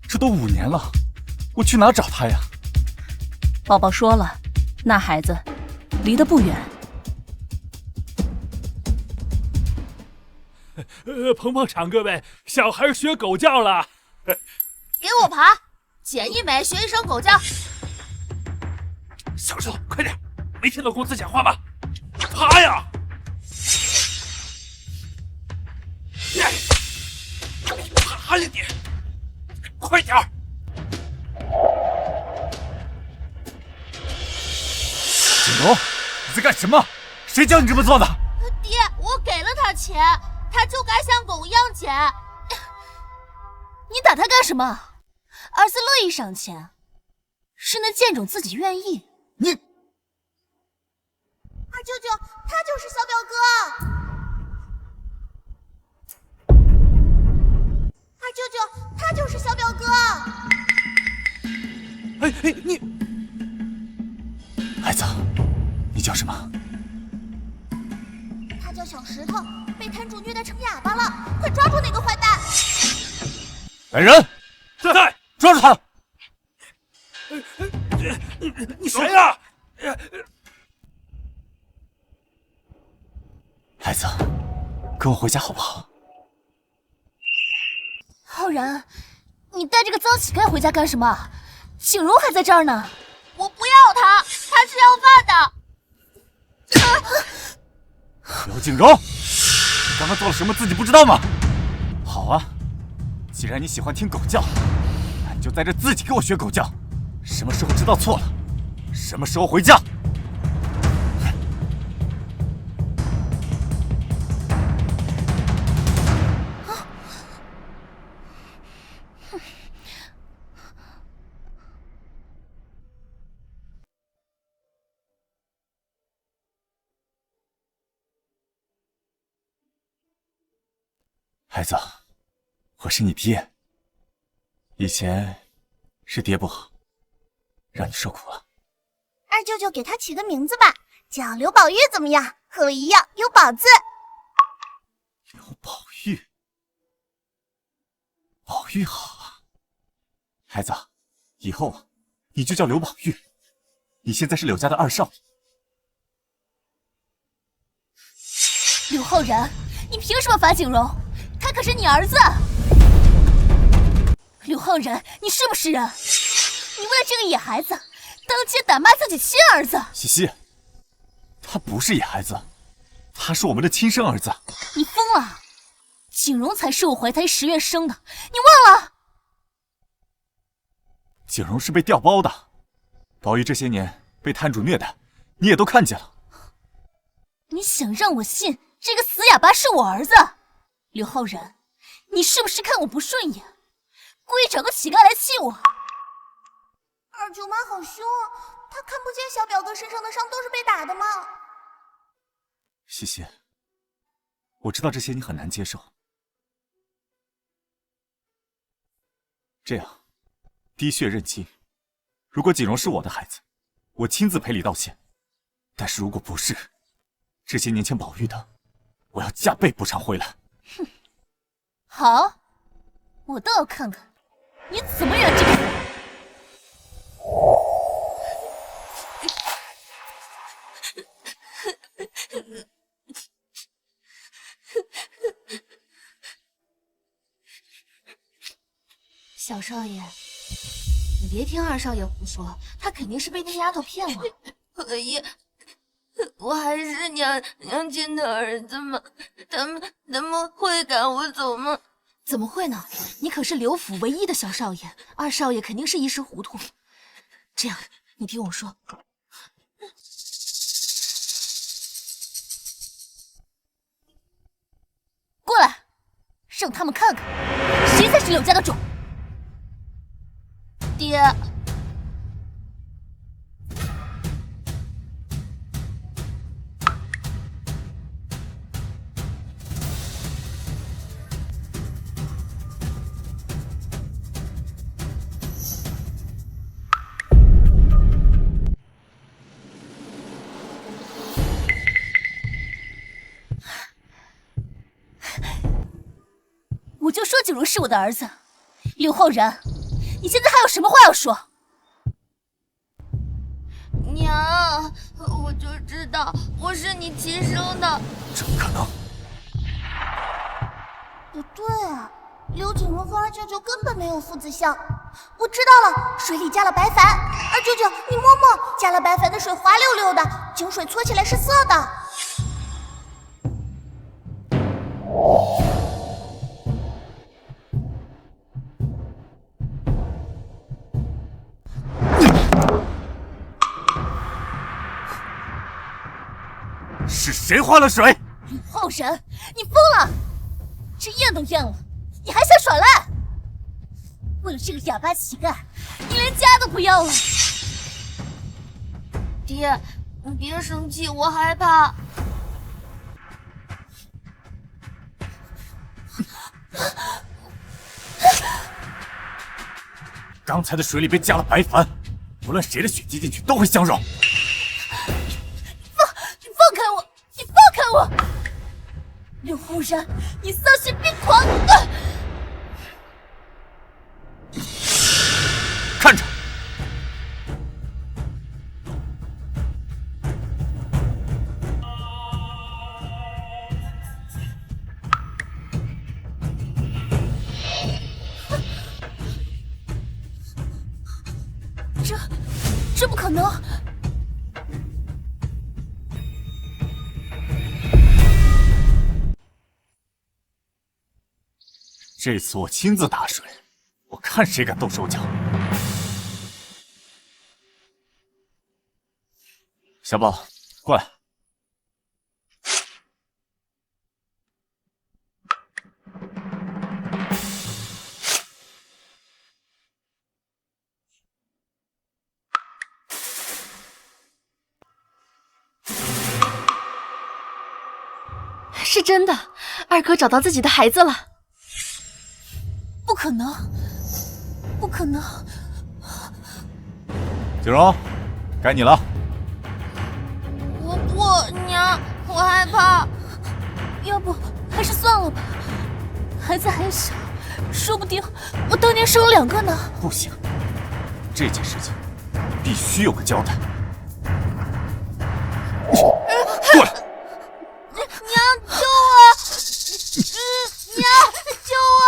这都5年了，我去哪找他呀？宝宝说了，那孩子离得不远。捧捧场，各位，小孩学狗叫了。给我爬，捡一枚学一声狗叫。小石头，快点！没听到公子讲话吗？爬呀！爬呀你！快点儿！景荣，你在干什么？谁教你这么做的？爹，我给了他钱，他就该像狗一样捡。你打他干什么？儿子乐意赏钱，是那贱种自己愿意。你。二舅舅，他就是小表哥。二舅舅，他就是小表哥。哎，你，孩子，你叫什么？他叫小石头，被摊主虐待成哑巴了，快抓住那个坏蛋！来人，在，抓住他！你谁呀？孩子，跟我回家好不好？浩然，你带这个脏乞丐回家干什么？景荣还在这儿呢。我不要他，他是要饭的。刘景荣，你刚刚做了什么自己不知道吗？好啊，既然你喜欢听狗叫，那你就在这自己给我学狗叫。什么时候知道错了，什么时候回家。孩子，我是你爹。以前是爹不好，让你受苦了。二舅舅给他起个名字吧，叫刘宝玉怎么样？和我一样有宝字。刘宝玉，宝玉好啊。孩子，以后啊，你就叫刘宝玉。你现在是柳家的二少爷。刘浩然，你凭什么罚景荣？他可是你儿子。刘浩然，你是不是人？你为了这个野孩子，当街打骂自己亲儿子。西西，他不是野孩子，他是我们的亲生儿子。你疯了！景荣才是我怀胎10月生的，你忘了？景荣是被调包的，宝玉这些年被摊主虐待，你也都看见了。你想让我信这个死哑巴是我儿子？刘浩然，你是不是看我不顺眼，故意找个乞丐来气我？二舅妈好凶啊，她看不见小表哥身上的伤都是被打的吗？西西，我知道这些你很难接受。这样，滴血认亲。如果锦荣是我的孩子，我亲自赔礼道歉；但是如果不是，这些年前宝玉的，我要加倍补偿回来。哼，好，我倒要看看你怎么忍这个人。小少爷，你别听二少爷胡说，他肯定是被那丫头骗了。可也，我还是娘亲的儿子吗？他们会赶我走吗？怎么会呢？你可是刘府唯一的小少爷，二少爷肯定是一时糊涂。这样，你听我说。过来，让他们看看谁才是柳家的种。爹，我就说景荣是我的儿子，刘浩然，你现在还有什么话要说？娘，我就知道我是你亲生的。怎么可能？不对啊，刘景荣和二舅舅根本没有父子相。我知道了，水里加了白矾。二舅舅，你摸摸，加了白矾的水滑溜溜的，井水搓起来是涩的。是谁换了水？刘浩然，你疯了！这验都验了，你还想耍赖？为了这个哑巴乞丐，你连家都不要了。爹，你别生气，我害怕。刚才的水里被加了白矾，无论谁的血滴进去都会相溶。放开我！你放开我！刘浩然，你丧心病狂！看着，这不可能！这次我亲自打水，我看谁敢动手脚。小宝，过来。是真的，二哥找到自己的孩子了。不可能，不可能！景荣，该你了。我不，娘，我害怕。要不还是算了吧，孩子还小，说不定我当年生了2个呢。不行，这件事情必须有个交代。过来！娘，救我！娘，救我！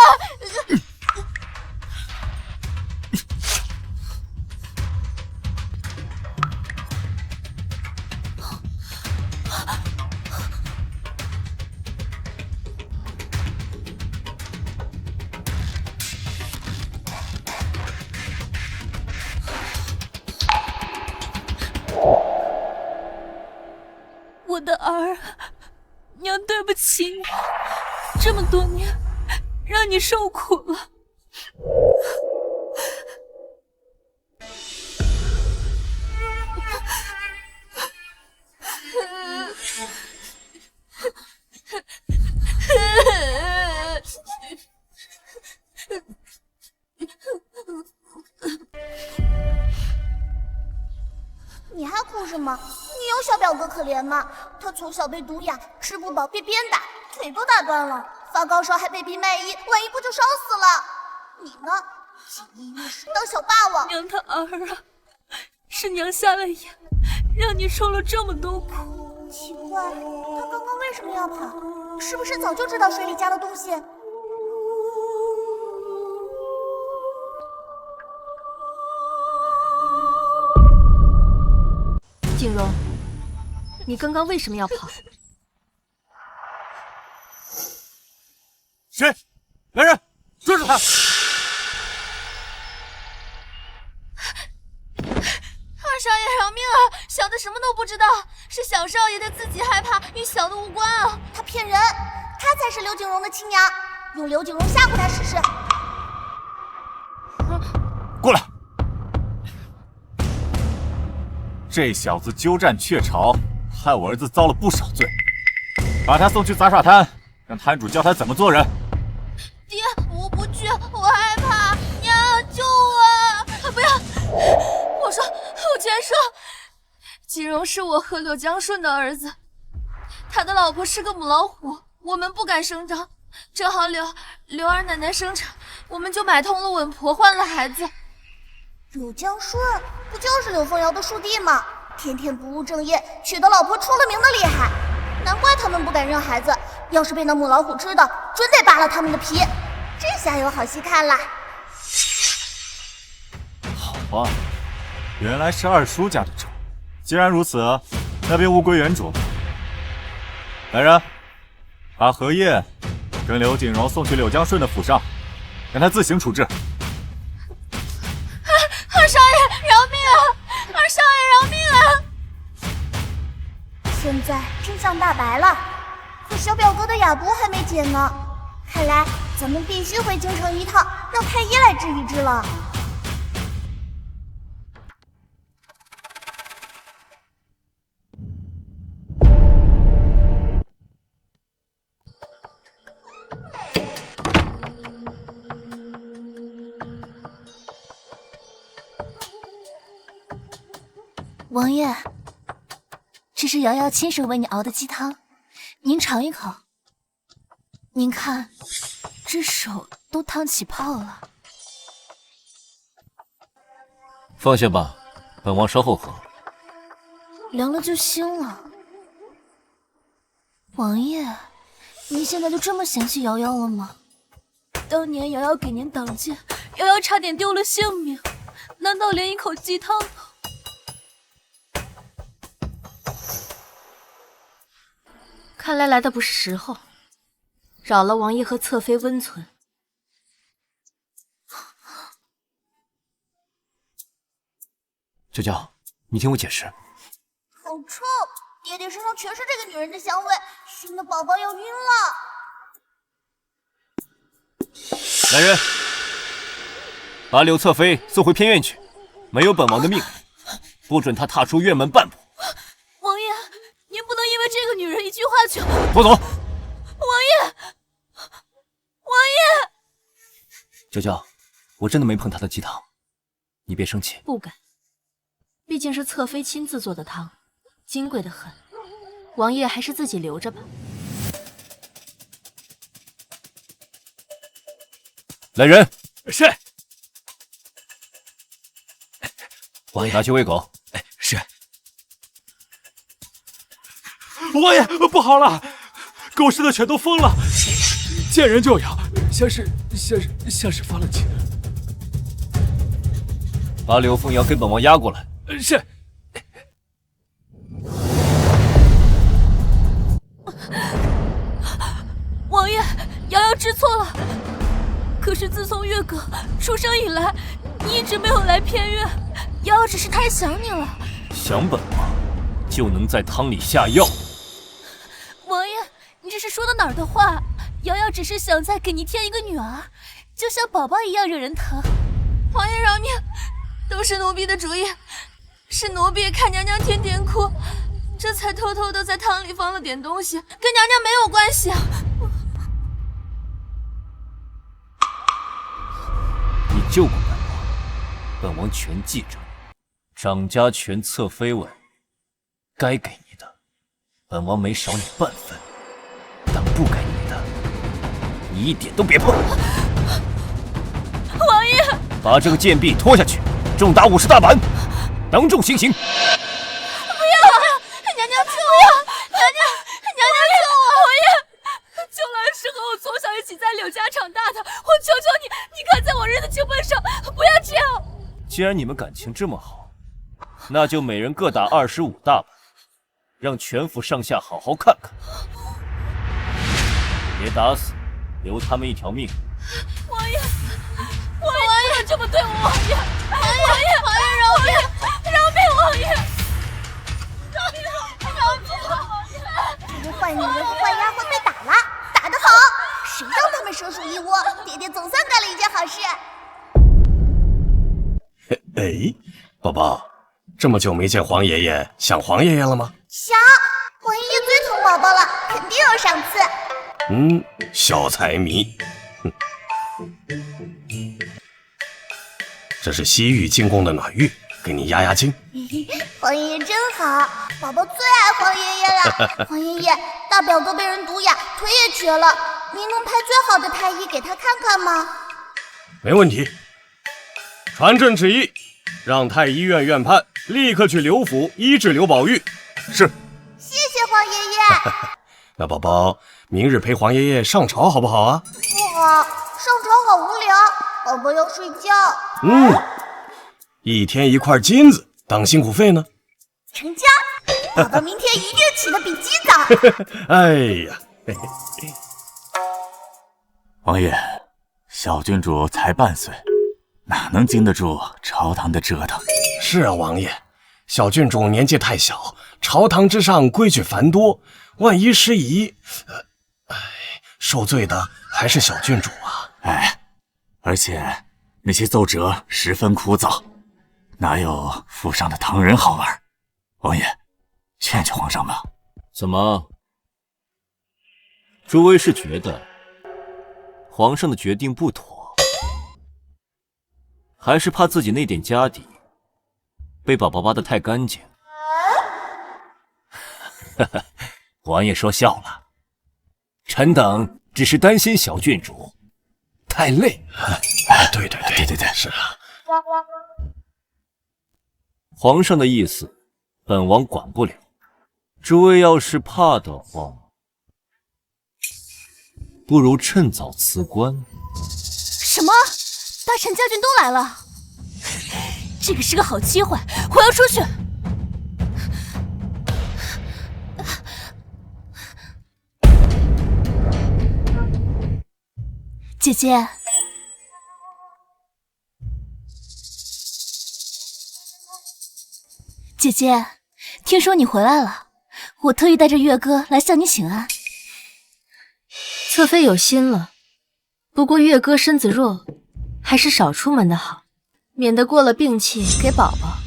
我的儿，娘对不起你，这么多年让你受苦了。你还哭什么？你有小表哥可怜吗？他从小被毒哑，吃不饱被鞭打，腿都打断了，发高烧还被逼卖艺，晚一步就烧死了。你呢？锦衣玉食当小霸王。娘他儿啊，是娘瞎了眼，让你受了这么多苦。奇怪，他刚刚为什么要跑？是不是早就知道水里加了东西？景荣，你刚刚为什么要跑？谁？来人，追住他！二少爷饶命啊！小的什么都不知道，是小少爷他自己害怕，与小的无关啊！他骗人，他才是刘景荣的亲娘，用刘景荣吓唬他试试。过来！这小子鸠占鹊巢，害我儿子遭了不少罪，把他送去杂耍摊，让摊主教他怎么做人。爹，我不去，我害怕。娘，救我！不要！我全说，锦荣是我和柳江顺的儿子，他的老婆是个母老虎，我们不敢声张，正好柳二奶奶生产，我们就买通了稳婆，换了孩子。柳江顺不就是柳凤瑶的叔弟吗？天天不务正业，娶的老婆出了名的厉害，难怪他们不敢认孩子。要是被那母老虎知道，准得扒了他们的皮。这下有好戏看了。好吧，原来是二叔家的仇。既然如此，那便物归原主。来人，把荷叶跟刘景荣送去柳江顺的府上，让他自行处置。二少爷饶命啊！二少爷饶命啊！现在真相大白了，可小表哥的哑毒还没解呢。看来咱们必须回京城一趟，让太医来治一治了。王爷，这是瑶瑶亲手为你熬的鸡汤，您尝一口。您看，这手都烫起泡了。放下吧，本王稍后喝。凉了就腥了。王爷，您现在就这么嫌弃瑶瑶了吗？当年瑶瑶给您挡箭，瑶瑶差点丢了性命，难道连一口鸡汤都……看来来的不是时候，扰了王爷和侧妃温存。娇娇，你听我解释。好臭！爹爹身上全是这个女人的香味，熏的宝宝要晕了。来人，把柳侧妃送回偏院去，没有本王的命令，不准她踏出院门半步。王爷，您不能因为这个女人一句话就……拖走！王爷，王爷！娇娇，我真的没碰他的鸡汤，你别生气。不敢，毕竟是侧妃亲自做的汤，金贵的很。王爷还是自己留着吧。来人，是。王爷拿去喂狗。是。王爷，不好了，狗市的犬都疯了，见人就咬，像是发了情。把柳凤瑶给本王押过来。是。王爷，瑶瑶知错了。可是自从月哥出生以来，你一直没有来偏院，瑶瑶只是太想你了。想本王，就能在汤里下药。王爷，你这是说的哪儿的话？瑶瑶只是想再给你添一个女儿，就像宝宝一样惹人疼。王爷饶命，都是奴婢的主意，是奴婢看娘娘天天哭，这才偷偷的在汤里放了点东西，跟娘娘没有关系。你救过本王全记着。掌家权、侧妃位，该给你的，本王没少你半分，但不该你的，你一点都别碰。王爷，把这个贱婢拖下去，重打50大板，当众行刑。不要！娘娘救我！娘娘救我！王爷，秋兰是和我从小一起在柳家长大的，我求求你，你看在往日的情分上，不要这样。既然你们感情这么好，那就每人各打25大板，让全府上下好好看看。别打死，留他们一条命。王爷，王爷这么对我，王爷，王爷饶命！王爷，饶命！这个坏女人和坏丫鬟被打了，打得好！谁让他们蛇鼠一窝？爹爹总算干了一件好事。哎，宝宝，这么久没见黄爷爷，想黄爷爷了吗？想，黄爷爷最疼宝宝了，肯定有赏赐。小财迷。这是西域进贡的暖玉，给你压压惊。黄爷爷真好，宝宝最爱黄爷爷了。黄爷爷，大表哥被人毒哑，腿也瘸了，您能派最好的太医给他看看吗？没问题。传朕旨意，让太医院院判立刻去刘府医治刘宝玉。是。谢谢黄爷爷。那宝宝明日陪黄爷爷上朝好不好啊？不好，上朝好无聊，宝宝要睡觉。1天1块金子当辛苦费呢。成交，宝宝明天一定起得比鸡早。哎呀，王爷，小郡主才半岁，哪能经得住朝堂的折腾？是啊，王爷，小郡主年纪太小，朝堂之上规矩繁多，万一失仪，受罪的还是小郡主啊。而且那些奏折十分枯燥，哪有府上的唐人好玩？王爷，劝劝皇上吧。怎么，诸位是觉得皇上的决定不妥，还是怕自己那点家底被宝宝挖得太干净？王爷说笑了，臣等只是担心小郡主太累。对，是啊。皇上的意思，本王管不了。诸位要是怕的话，不如趁早辞官。什么？大臣家眷都来了？这个是个好机会，我要出去。姐姐，姐姐，听说你回来了，我特意带着月哥来向你请安。侧妃有心了，不过月哥身子弱，还是少出门的好，免得过了病气给宝宝。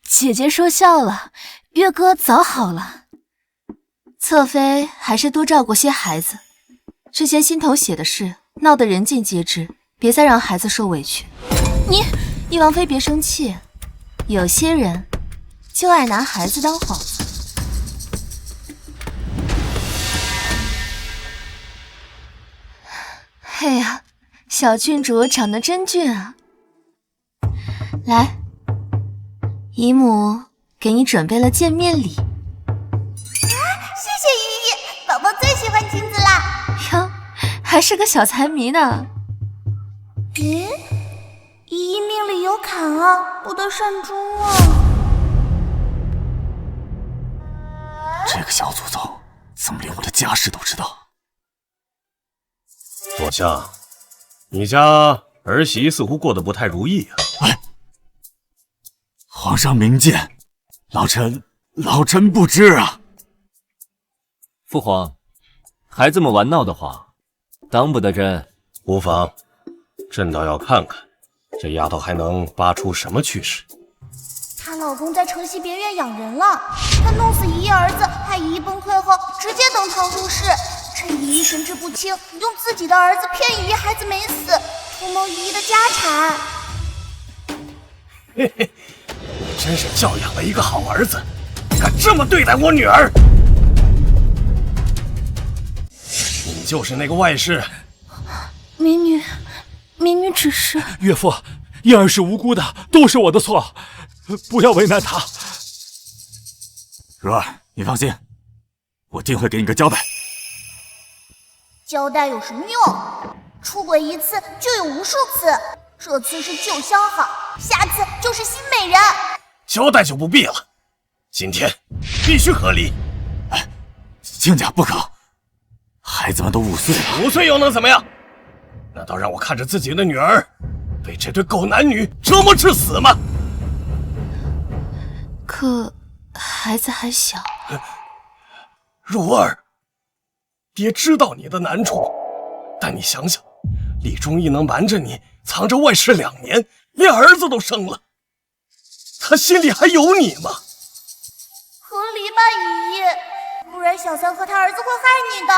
姐姐说笑了，月哥早好了。侧妃还是多照顾些孩子，之前心头写的事闹得人尽皆知，别再让孩子受委屈。你王妃别生气，有些人就爱拿孩子当幌子。哎呀，小郡主长得真俊啊！来，姨母给你准备了见面礼。谢谢姨姨，宝宝最喜欢金子啦。哟，还是个小财迷呢。咦，姨姨命里有坎啊，不得善终啊。这个小祖宗怎么连我的家事都知道？左相，你家儿媳似乎过得不太如意啊。皇上明鉴，老臣不知啊。父皇，孩子们玩闹的话，当不得真。无妨，朕倒要看看这丫头还能扒出什么趣事。她老公在城西别院养人了，她弄死姨姨儿子，害姨姨崩溃后，直接登堂入室，趁姨姨神志不清，用自己的儿子骗姨姨孩子没死，图谋姨姨的家产。嘿嘿，你真是教养了一个好儿子，敢这么对待我女儿！你就是那个外室。民女只是……岳父，燕儿是无辜的，都是我的错，不要为难她。如儿，你放心，我定会给你个交代。交代有什么用？出轨一次就有无数次，这次是旧相好，下次就是新美人。交代就不必了，今天必须和离。亲家不可，孩子们都5岁了，5岁又能怎么样？难道让我看着自己的女儿被这对狗男女折磨致死吗？可孩子还小。如儿，爹知道你的难处，但你想想，李忠义能瞒着你藏着外室2年，连儿子都生了，他心里还有你吗？和离吧，姨姨，不然小三和他儿子会害你的。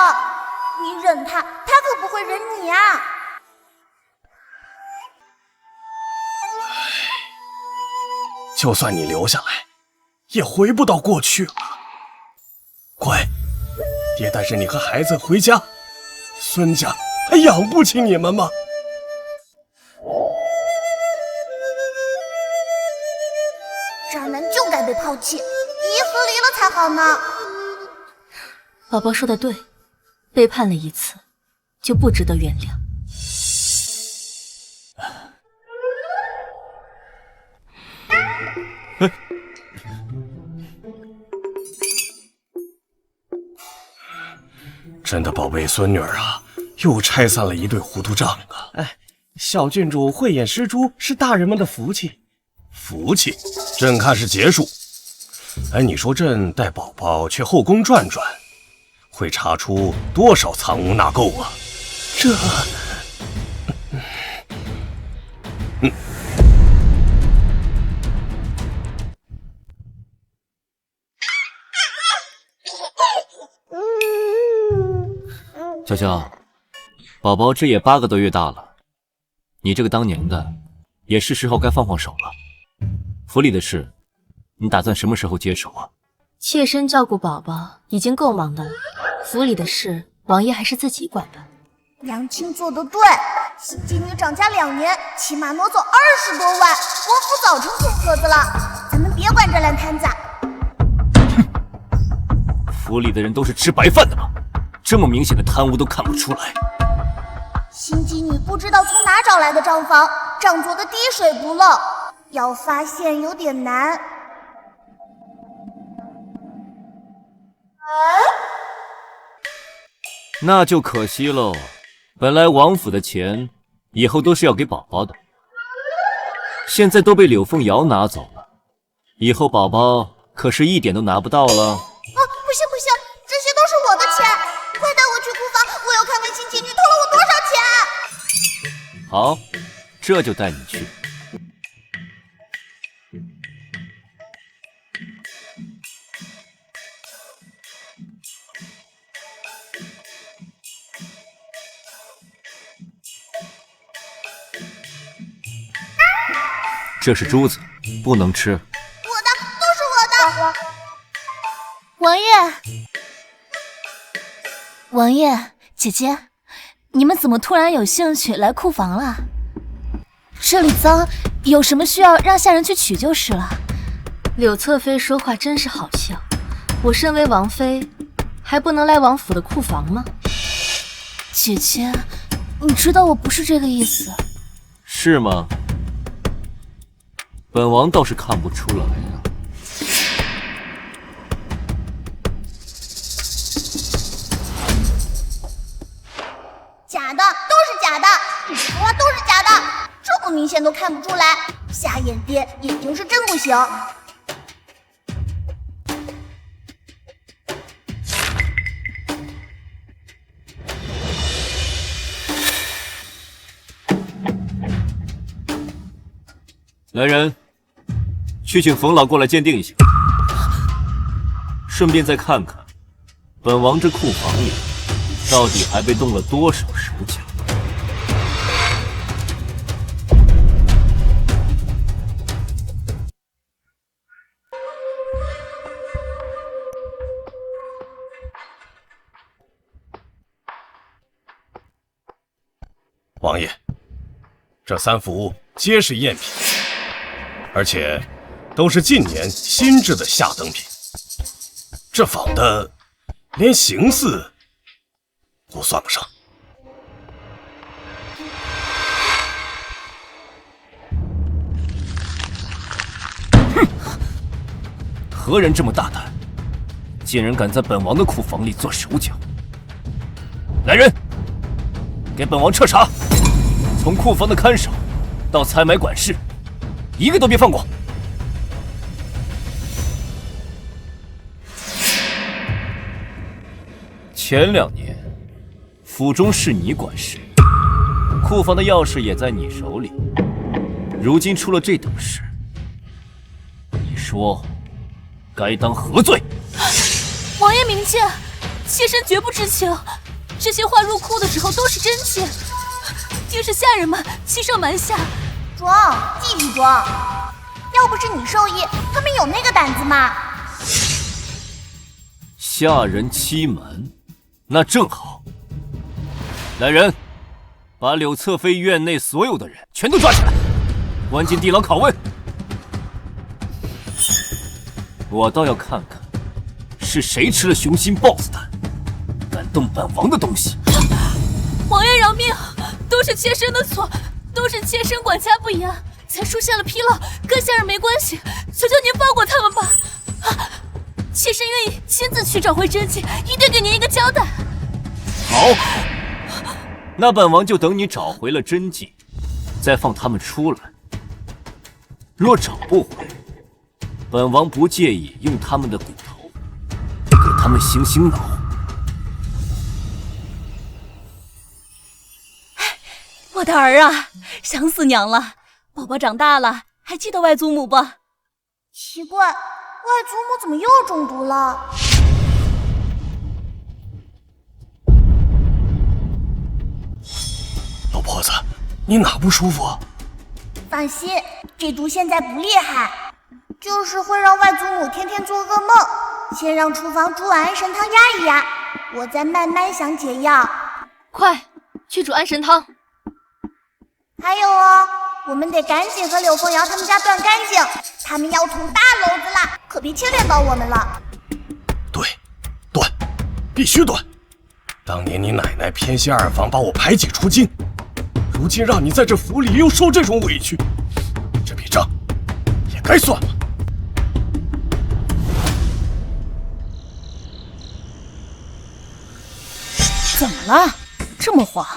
你忍他，他可不会忍你啊。就算你留下来，也回不到过去了。乖，爹带着你和孩子回家，孙家还养不起你们吗？渣男就该被抛弃，姨姨和离了才好呢。宝宝说的对，背叛了一次，就不值得原谅。朕的宝贝孙女儿啊，又拆散了一对糊涂账啊！哎，小郡主慧眼识珠是大人们的福气。福气，朕看是劫数。哎，你说朕带宝宝去后宫转转，会查出多少藏污纳垢啊？这……娇娇，宝宝这也8个多月大了，你这个当娘的，也是时候该放手了。府里的事，你打算什么时候接手啊？妾身照顾宝宝已经够忙的了，府里的事，王爷还是自己管吧。娘亲做得对，新妓女掌家2年，起码挪走20多万，国府早成空壳子了。咱们别管这烂摊子。府里的人都是吃白饭的吗？这么明显的贪污都看不出来。新妓女不知道从哪找来的账房，账做的滴水不漏，要发现有点难。那就可惜喽，本来王府的钱以后都是要给宝宝的，现在都被柳凤瑶拿走了，以后宝宝可是一点都拿不到了。不行不行，这些都是我的钱，快带我去库房，我要看看新妓女偷了我多少钱。好，这就带你去。这是珠子，不能吃。我的，都是我的。王爷，王爷，姐姐，你们怎么突然有兴趣来库房了？这里脏，有什么需要让下人去取就是了。柳侧妃说话真是好笑，我身为王妃，还不能来王府的库房吗？姐姐，你知道我不是这个意思。是吗？本王倒是看不出来呀。假的，都是假的，你说话都是假的，这么明显都看不出来，瞎眼爹眼睛是真不行。来人，去请冯老过来鉴定一下，顺便再看看本王这库房里到底还被动了多少手脚。王爷，这3幅皆是赝品，而且都是近年新制的下等品。这仿的连形似都算不上。哼！何人这么大胆，竟然敢在本王的库房里做手脚？来人，给本王彻查！从库房的看守到采买管事，一个都别放过。前2年，府中是你管事，库房的钥匙也在你手里。如今出了这等事，你说该当何罪？王爷明鉴，妾身绝不知情。这些话入库的时候都是真妾，竟是下人们欺上瞒下。装，继续装。要不是你授意，他们有那个胆子吗？下人欺瞒，那正好。来人，把柳侧妃院内所有的人全都抓起来，关进地牢拷问。我倒要看看，是谁吃了雄心豹子胆，敢动本王的东西。王爷饶命，都是妾身的错，都是妾身管家不严，才出现了纰漏，跟下人没关系，求求您放过他们吧。妾身愿意亲自去找回真迹，一定给您一个交代。好，那本王就等你找回了真迹，再放他们出来。若找不回，本王不介意用他们的骨头给他们行刑脑。我的儿啊，想死娘了！宝宝长大了，还记得外祖母不？奇怪，外祖母怎么又中毒了？老婆子，你哪不舒服？放心，这毒现在不厉害，就是会让外祖母天天做噩梦。先让厨房煮碗安神汤压一压，我再慢慢想解药。快去煮安神汤。还有哦，我们得赶紧和柳凤瑶他们家断干净，他们要捅大篓子啦，可别牵连到我们了。对，断，必须断。当年你奶奶偏心二房，把我排挤出京，如今让你在这府里又受这种委屈，这笔账也该算了。怎么了？这么慌？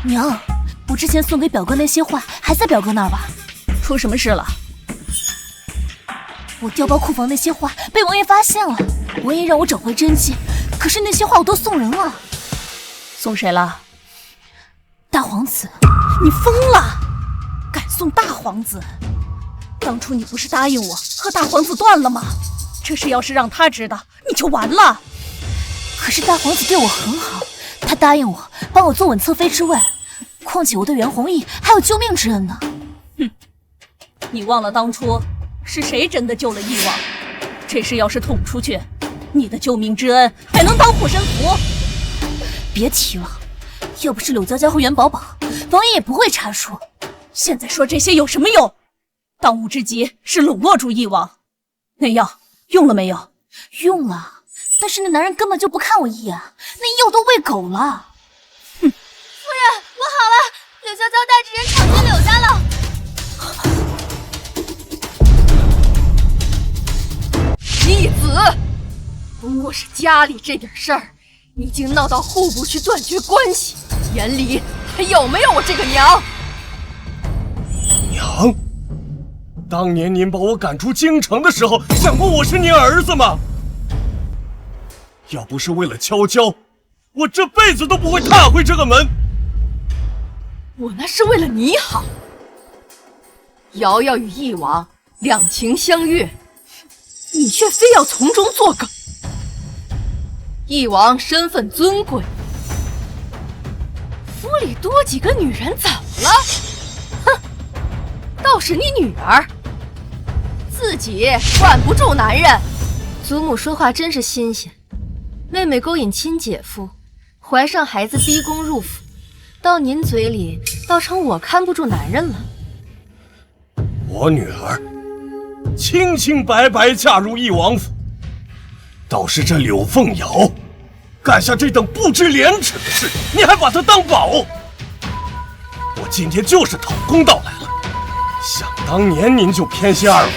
娘，我之前送给表哥那些画还在表哥那儿吧？出什么事了？我调包库房那些画被王爷发现了，王爷让我找回真迹，可是那些画我都送人了。送谁了？大皇子。你疯了？敢送大皇子？当初你不是答应我和大皇子断了吗？这事要是让他知道，你就完了。可是大皇子对我很好，他答应我帮我坐稳侧妃之位，况且我对袁弘毅还有救命之恩呢。哼，你忘了当初是谁真的救了翼王？这事要是捅出去，你的救命之恩还能当护身符？别提了，要不是柳娇娇和元宝宝，王爷也不会查出。现在说这些有什么用？当务之急是笼络住翼王。那药用了没有？用了，但是那男人根本就不看我一眼，那药都喂狗了。夫人，我好了，柳娇娇带着人闯进柳家了。逆子，不过是家里这点事儿，已经闹到户部去断绝关系，眼里还有没有我这个娘？娘，当年您把我赶出京城的时候，想过我是您儿子吗？要不是为了悄悄，我这辈子都不会踏回这个门。我那是为了你好。瑶瑶与翼王两情相悦，你却非要从中作梗。翼王身份尊贵，府里多几个女人怎么了？哼，倒是你女儿，自己管不住男人。祖母说话真是新鲜。妹妹勾引亲姐夫，怀上孩子逼宫入府，到您嘴里倒成我看不住男人了。我女儿清清白白嫁入翼王府，倒是这柳凤瑶干下这等不知廉耻的事，你还把她当宝？我今天就是讨公道来了。想当年您就偏心二法，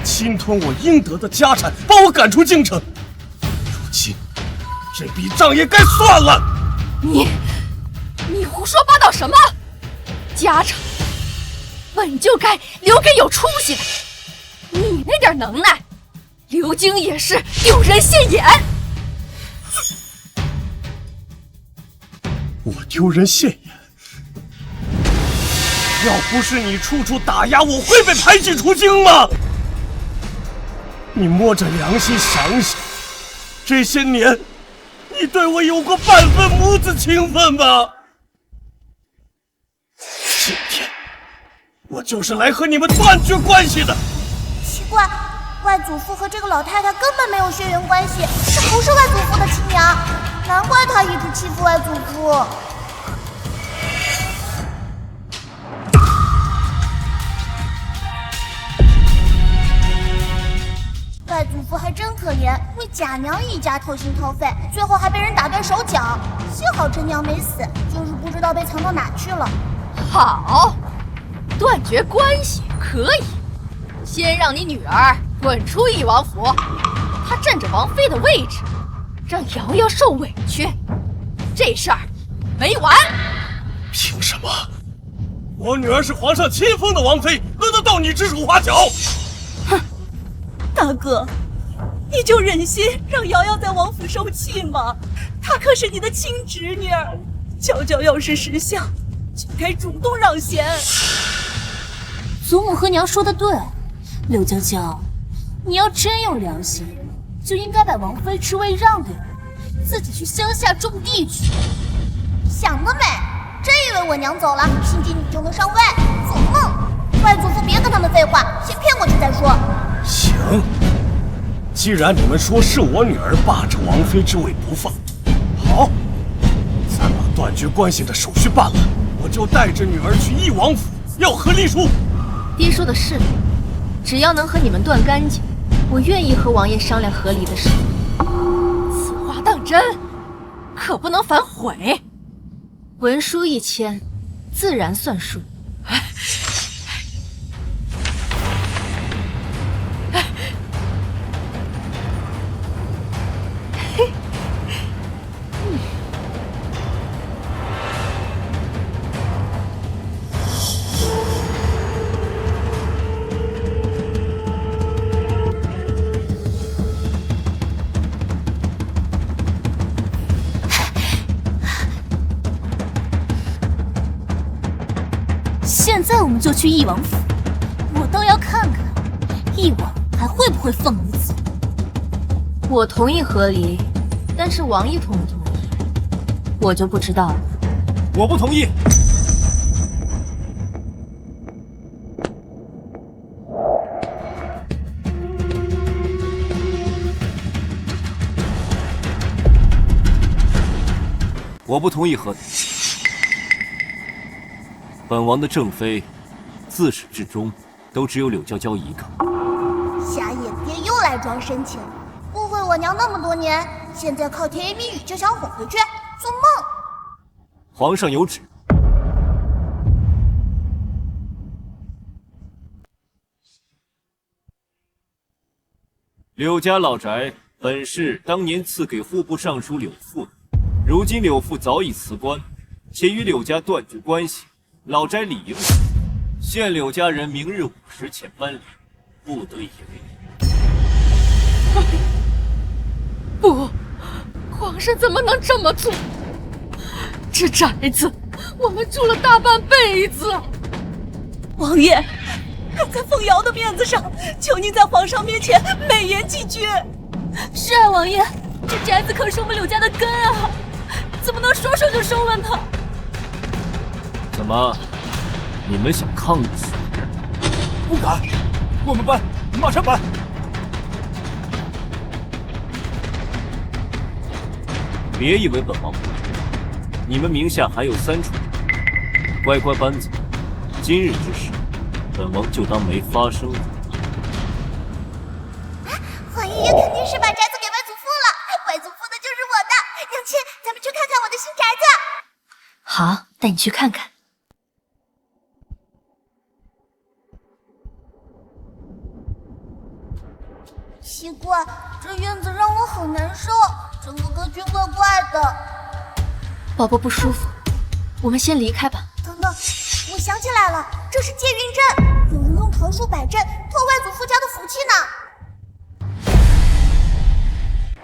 侵吞我应得的家产，把我赶出京城。如今这笔账也该算了。你胡说八道什么？家产本就该留给有出息的，你那点能耐，流经也是丢人现眼。我丢人现眼？要不是你处处打压，我会被排挤出京吗？你摸着良心想想，这些年你对我有过半分母子情分吗？今天我就是来和你们断绝关系的。奇怪，外祖父和这个老太太根本没有血缘关系，这不是外祖父的亲娘，难怪他一直欺负外祖父。外祖父还真可怜，为贾娘一家掏心掏肺，最后还被人打断手脚。幸好真娘没死，就是不知道被藏到哪去了。好，断绝关系可以，先让你女儿滚出翼王府，她占着王妃的位置，让瑶瑶受委屈，这事儿没完。凭什么？我女儿是皇上亲封的王妃，轮得到你指手画脚？哼，大哥，你就忍心让瑶瑶在王府受气吗？她可是你的亲侄女儿，娇娇要是识相，就该主动让贤。祖母和娘说的对，柳娇娇，你要真有良心，就应该把王妃之位让给我，自己去乡下种地去。想得美！真以为我娘走了，心机你就能上位？做梦！外祖父别跟他们废话，先骗过去再说。行，既然你们说是我女儿霸着王妃之位不放，好，咱把断绝关系的手续办了，我就带着女儿去翼王府要和离书。爹说的是，只要能和你们断干净，我愿意和王爷商量和离的事。此话当真，可不能反悔。文书一签，自然算数。现在我们就去翼王府，我倒要看看翼王还会不会放你走。我同意和离，但是王爷同不同意，我就不知道了。我不同意。我不同意和谈。本王的正妃，自始至终都只有柳娇娇一个。瞎眼爹又来装深情，误会我娘那么多年，现在靠甜言蜜语就想哄回去，做梦！皇上有旨。柳家老宅本是当年赐给户部尚书柳父的，如今柳父早已辞官，且与柳家断绝关系，老宅理应限柳家人明日午时前搬离，不得移位。不，皇上怎么能这么做？这宅子我们住了大半辈子。王爷，看在凤瑶的面子上，求您在皇上面前美言几句。是啊，王爷，这宅子可是我们柳家的根啊，怎么能说收就收了呢？怎么，你们想抗拒？不敢，我们搬，马上搬。别以为本王不知，你们名下还有3处，乖乖搬走。今日之事，本王就当没发生过。皇爷爷肯定是把宅子给外祖父了，外祖父的就是我的。娘亲，咱们去看看我的新宅子。好，带你去看看。奇怪，这院子让我好难受，整个格局怪怪的。宝宝不舒服，我们先离开吧。等等，我想起来了，这是借运阵，有人用桃树摆阵托外祖父家的福气呢。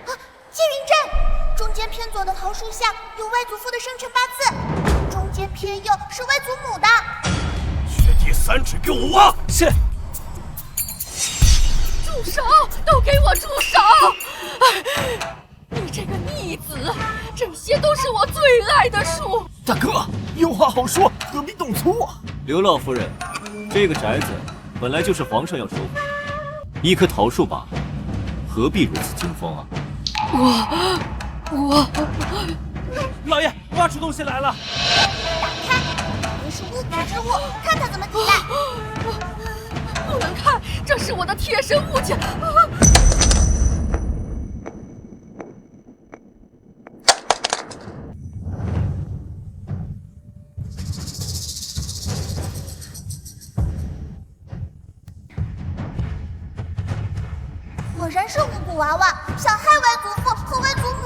啊，借运阵，中间偏左的桃树下有外祖父的生辰八字，中间偏右是外祖母的。雪地3尺给我挖！是。住手！都给我住手！你这个逆子，这些都是我最爱的树。大哥，有话好说，何必动粗啊？刘老夫人，这个宅子本来就是皇上要收回，一棵桃树罢了，何必如此惊慌啊？我，老爷，挖出东西来了！打开，这是巫蛊之物，看它怎么抵赖。不能看，这是我的贴身物件。果然是巫蛊娃娃，想害外祖父和外祖母。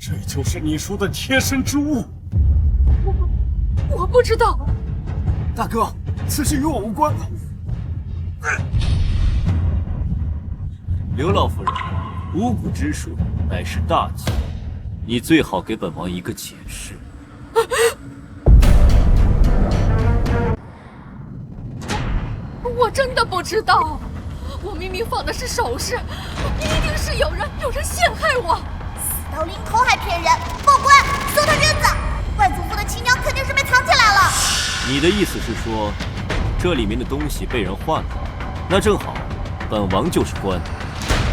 这就是你说的贴身之物。我不知道。大哥，此事与我无关。刘老夫人，巫蛊之术乃是大忌，你最好给本王一个解释。我真的不知道，我明明放的是首饰，一定是有人陷害我。死到临头还骗人，报官，搜他院子。外祖父的亲娘肯定是被藏起来了。你的意思是说，这里面的东西被人换了？那正好，本王就是官。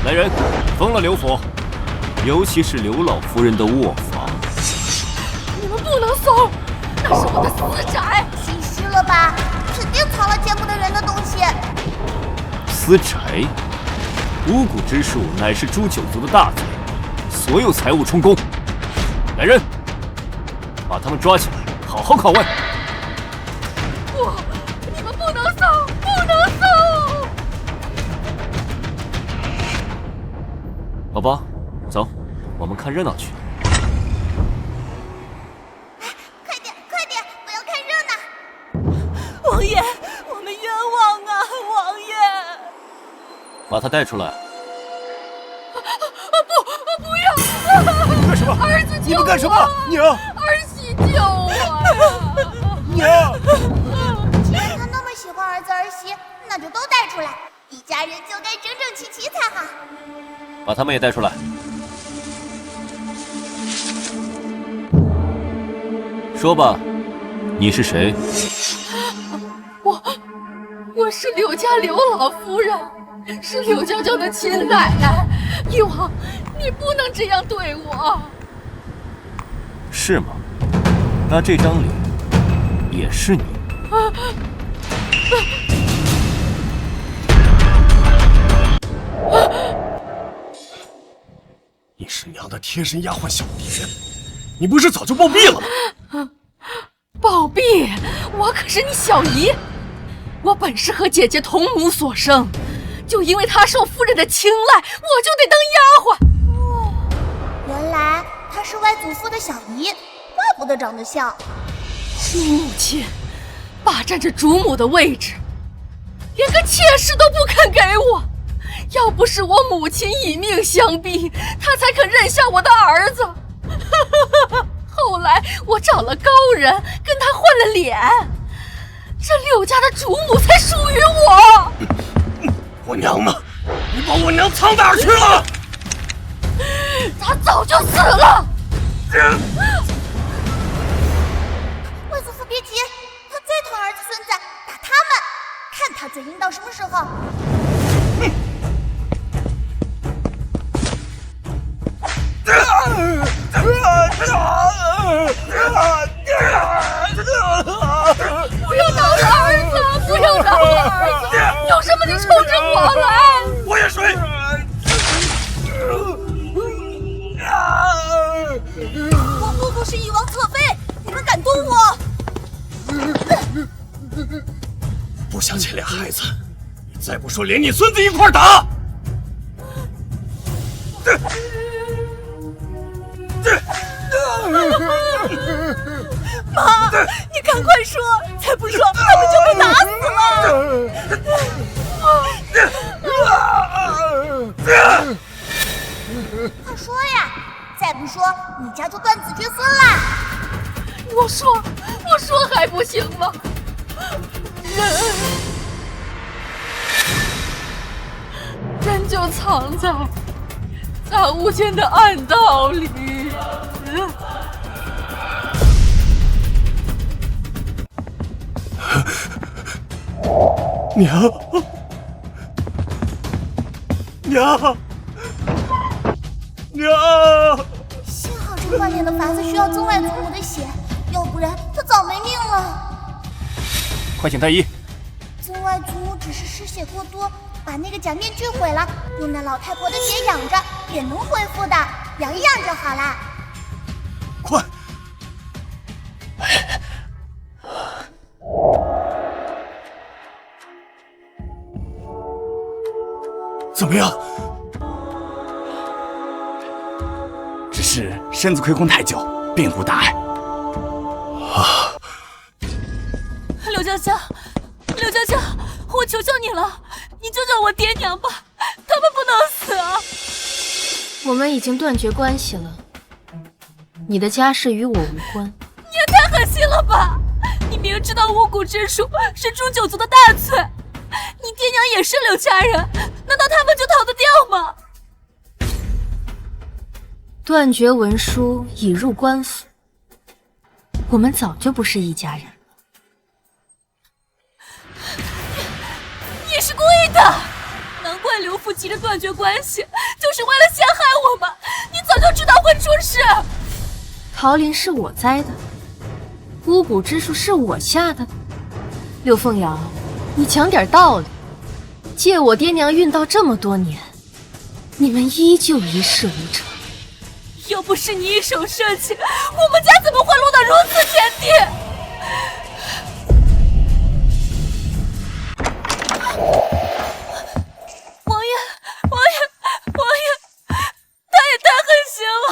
来人，封了刘府，尤其是刘老夫人的卧房。你们不能搜，那是我的私宅。心虚了吧？肯定藏了见不得人的东西。私宅？巫蛊之术乃是诛九族的大罪，所有财物充公。来人，把他们抓起来，好好拷问。不，你们不能搜，不能搜！宝宝，走，我们看热闹去。快点，快点，我要看热闹！王爷，我们冤枉啊！王爷，把他带出来。不要！干什么？儿子救我！你们干什么？娘！儿媳救我呀！娘！既然他那么喜欢儿子儿媳，那就都带出来，一家人就该整整齐齐才好。把他们也带出来。说吧，你是谁？我是柳家刘老夫人。是柳娇娇的亲奶奶。玉王，你不能这样对我。是吗？那这张脸也是你？你是娘的贴身丫鬟小蝶，你不是早就暴毙了吗？暴毙？我可是你小姨，我本是和姐姐同母所生，就因为她受夫人的青睐，我就得当丫鬟。哦，原来她是外祖父的小姨，怪不得长得像。你母亲霸占着主母的位置，连个妾室都不肯给我。要不是我母亲以命相逼，她才肯认下我的儿子。后来我找了高人，跟他换了脸，这柳家的主母才属于我。我娘呢？你把我娘藏哪儿去了？她早就死了。外祖父别急，他最疼儿子孙子，打他们，看他嘴硬到什么时候。不要打我儿子！不要打我儿子！有什么你冲着我来！我也睡。我姑姑是翼王侧妃，你们敢动我？不想牵连孩子，你再不说，连你孙子一块打！妈，你赶快说，再不说他们就被打死了。快说呀！再不说，你家就断子绝孙啦！我说还不行吗？人就藏在杂物间的暗道里。娘，幸好这换脸的法子需要宗外祖母的血，要不然他早没命了。快请太医。宗外祖母只是失血过多，把那个假面具毁了，用那老太婆的血养着，也能恢复的，养一养就好啦。快！怎么样？只是身子亏空太久，并无大碍。啊！柳娇娇，柳娇娇，我求求你了，你救救我爹娘吧，他们不能死啊！我们已经断绝关系了，你的家事与我无关。你也太狠心了吧！你明知道巫蛊之术是诛九族的大罪，你爹娘也是柳家人，难道他们就逃得掉吗？断绝文书已入官府，我们早就不是一家人了。你是故意的，难怪刘父急着断绝关系，就是为了陷害我们。你早就知道会出事。桃林是我栽的，巫蛊之术是我下的。柳凤瑶，你讲点道理。借我爹娘运道这么多年，你们依旧一事无成。要不是你一手设计，我们家怎么会落到如此田地？王爷，他也太狠心了！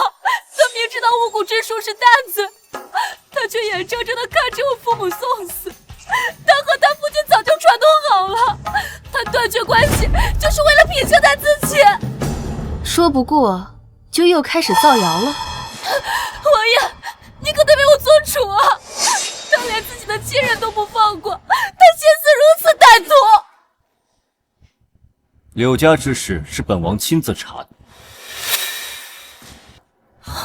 他明知道巫蛊之术是大罪，他却眼睁睁地看着我父母送死。他和他父亲早就串通好了，他断绝关系就是为了撇清他自己。说不过，就又开始造谣了。王爷，你可得为我做主啊！他连自己的亲人都不放过，他心思如此歹毒。柳家之事是本王亲自查的，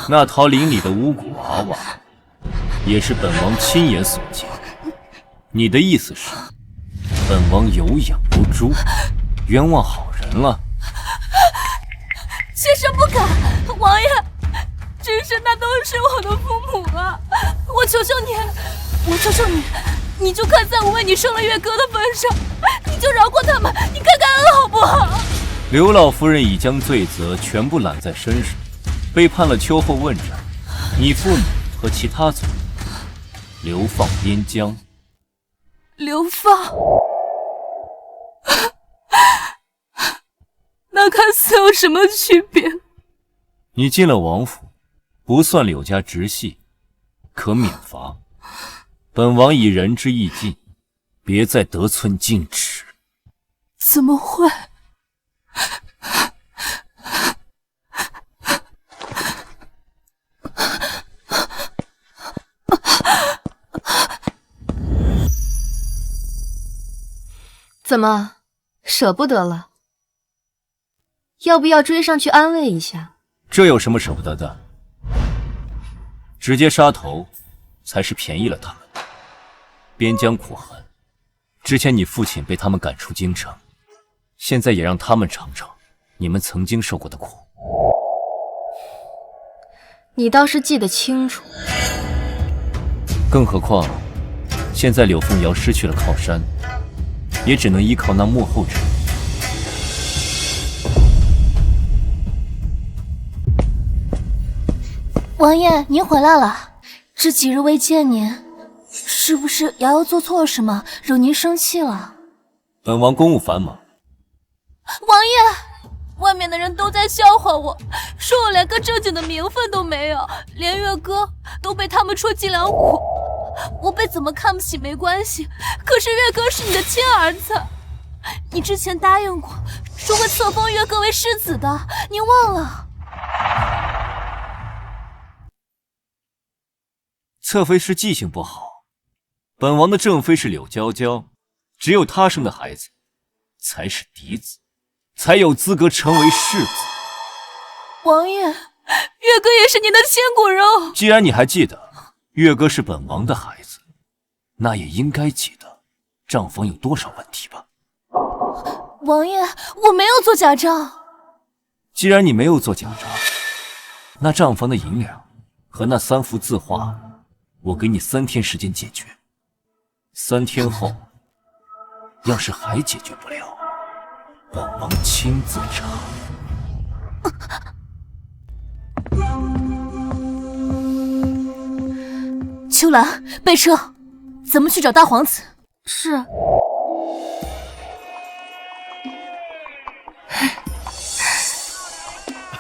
那桃林里的巫蛊娃娃也是本王亲眼所见。你的意思是，本王有养如猪，冤枉好人？了。妾身不敢，王爷，只是那都是我的父母啊！我求求你，你就看在我为你生了月哥的份上，你就饶过他们，你看看恩好不好？刘老夫人已将罪责全部揽在身上，被判了秋后问斩，你父母和其他族人流放边疆。流放？那看似有什么区别？你进了王府，不算柳家直系，可免罚。本王以仁之义尽，别再得寸进尺。怎么会？怎么，舍不得了？要不要追上去安慰一下？这有什么舍不得的？直接杀头，才是便宜了他们。边疆苦寒，之前你父亲被他们赶出京城，现在也让他们尝尝你们曾经受过的苦。你倒是记得清楚。更何况，现在柳凤瑶失去了靠山，也只能依靠那幕后之人。王爷，您回来了，这几日未见您，是不是瑶瑶做错了什么，惹您生气了？本王公务繁忙。王爷，外面的人都在笑话我，说我连个正经的名分都没有，连月哥都被他们戳脊梁骨。我被怎么看不起没关系，可是月哥是你的亲儿子，你之前答应过说会册封月哥为世子的，您忘了？侧妃是记性不好，本王的正妃是柳娇娇，只有她生的孩子才是嫡子，才有资格成为世子。王爷，月哥也是您的亲骨肉。既然你还记得月哥是本王的孩子，那也应该记得账房有多少问题吧？王爷，我没有做假账。既然你没有做假账，那账房的银两和那3幅字画，我给你3天时间解决。3天后，要是还解决不了，本王亲自查。秋兰，备车，咱们去找大皇子。是。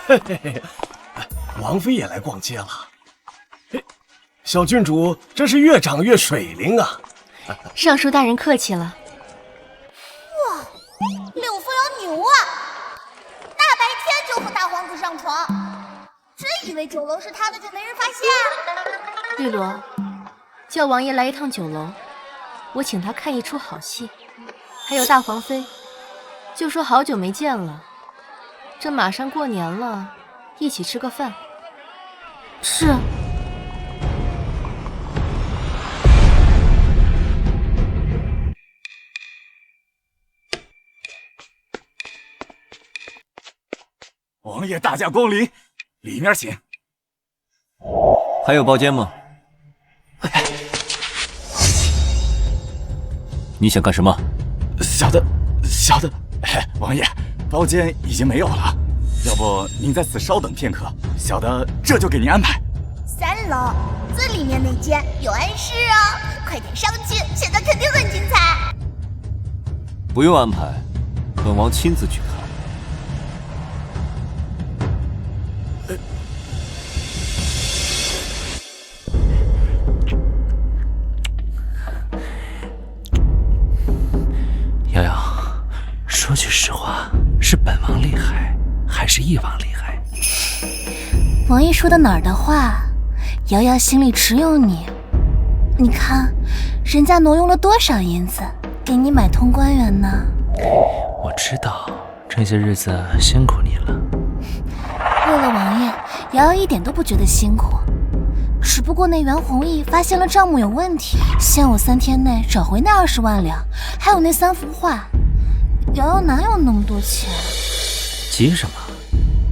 嘿嘿嘿，王妃也来逛街了。嘿，小郡主真是越长越水灵啊！尚书大人客气了。哇，柳凤瑶牛啊！大白天就和大皇子上床，真以为酒楼是他的就没人发现？绿萝，叫王爷来一趟酒楼，我请他看一出好戏。还有大皇妃，就说好久没见了，这马上过年了，一起吃个饭。是。王爷大驾光临，里面请。还有包间吗？你想干什么？小的，王爷，包间已经没有了，要不您在此稍等片刻，小的这就给您安排。3楼最里面那间有暗室哦，快点上去，现在肯定很精彩。不用安排，本王亲自去看。瑶瑶，说句实话，是本王厉害，还是翼王厉害？王爷说的哪儿的话，瑶瑶心里只有你。你看，人家挪用了多少银子给你买通官员呢？我知道，这些日子辛苦你了。为了王爷，瑶瑶一点都不觉得辛苦。只不过那袁弘毅发现了账目有问题，限我3天内找回那20万两，还有那3幅画。瑶瑶哪有那么多钱？急什么？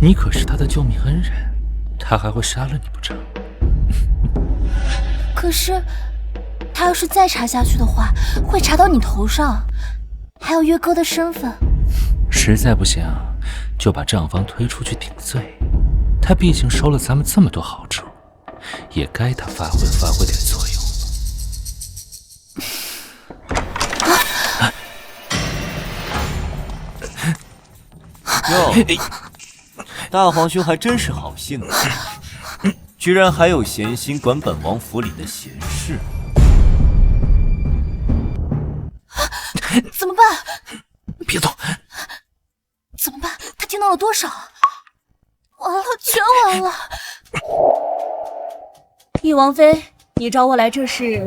你可是他的救命恩人，他还会杀了你不成？可是，他要是再查下去的话，会查到你头上，还有月哥的身份。实在不行，就把账房推出去顶罪。他毕竟收了咱们这么多好处，也该他发挥点作用。哟，大皇兄还真是好性子，居然还有闲心管本王府里的闲事。怎么办？别动！怎么办？他听到了多少？完了，全完了！翼王妃，你找我来这是？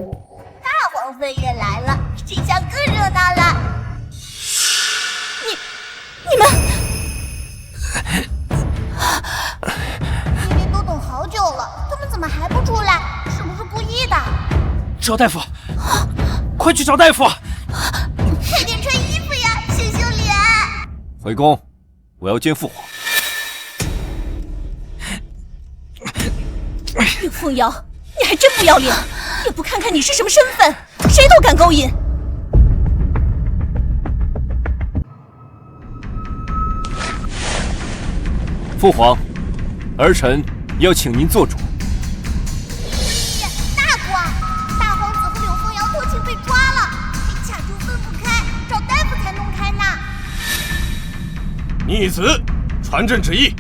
大皇妃也来了，这下更热闹了。你们，明明都等好久了，他们怎么还不出来？是不是故意的？找大夫，快去找大夫！快点穿衣服呀，羞羞脸！回宫，我要见父皇。岳凤瑶，你还真不要脸，也不看看你是什么身份，谁都敢勾引。父皇，儿臣要请您做主。大瓜，大皇子和柳凤瑶偷情被抓了，还卡住分不开，找大夫才弄开呢。逆子，传朕旨意，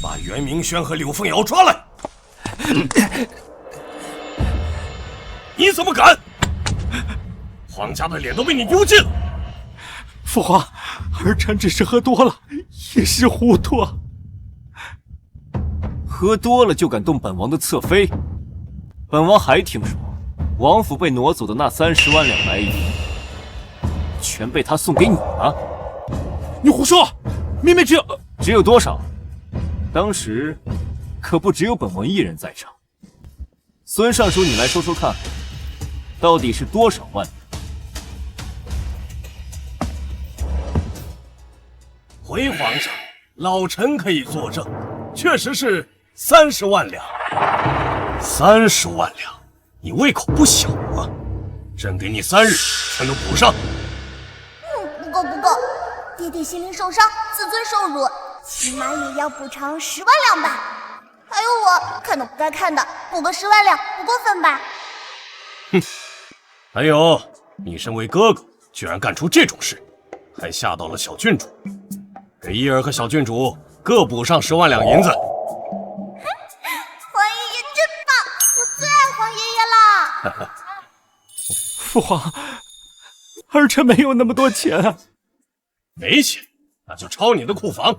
把袁明轩和柳凤瑶抓来。你怎么敢？皇家的脸都被你丢尽了。父皇，儿臣只是喝多了，一时糊涂啊。喝多了就敢动本王的侧妃？本王还听说，王府被挪走的那30万两白银，全被他送给你了。你胡说！明明只有多少？当时可不只有本王一人在场。孙尚书，你来说说看，到底是多少万？回皇上，老臣可以作证，确实是30万两。30万两，你胃口不小啊！朕给你3日，全都补上。不够，爹爹心灵受伤，自尊受辱，起码也要补偿10万两吧。还有我看到不该看的，补个10万两不过分吧？哼！还有，你身为哥哥，居然干出这种事，还吓到了小郡主。给伊儿和小郡主各补上10万两银子。皇爷爷真棒，我最爱皇爷爷了。父皇，儿臣没有那么多钱啊。没钱，那就抄你的库房。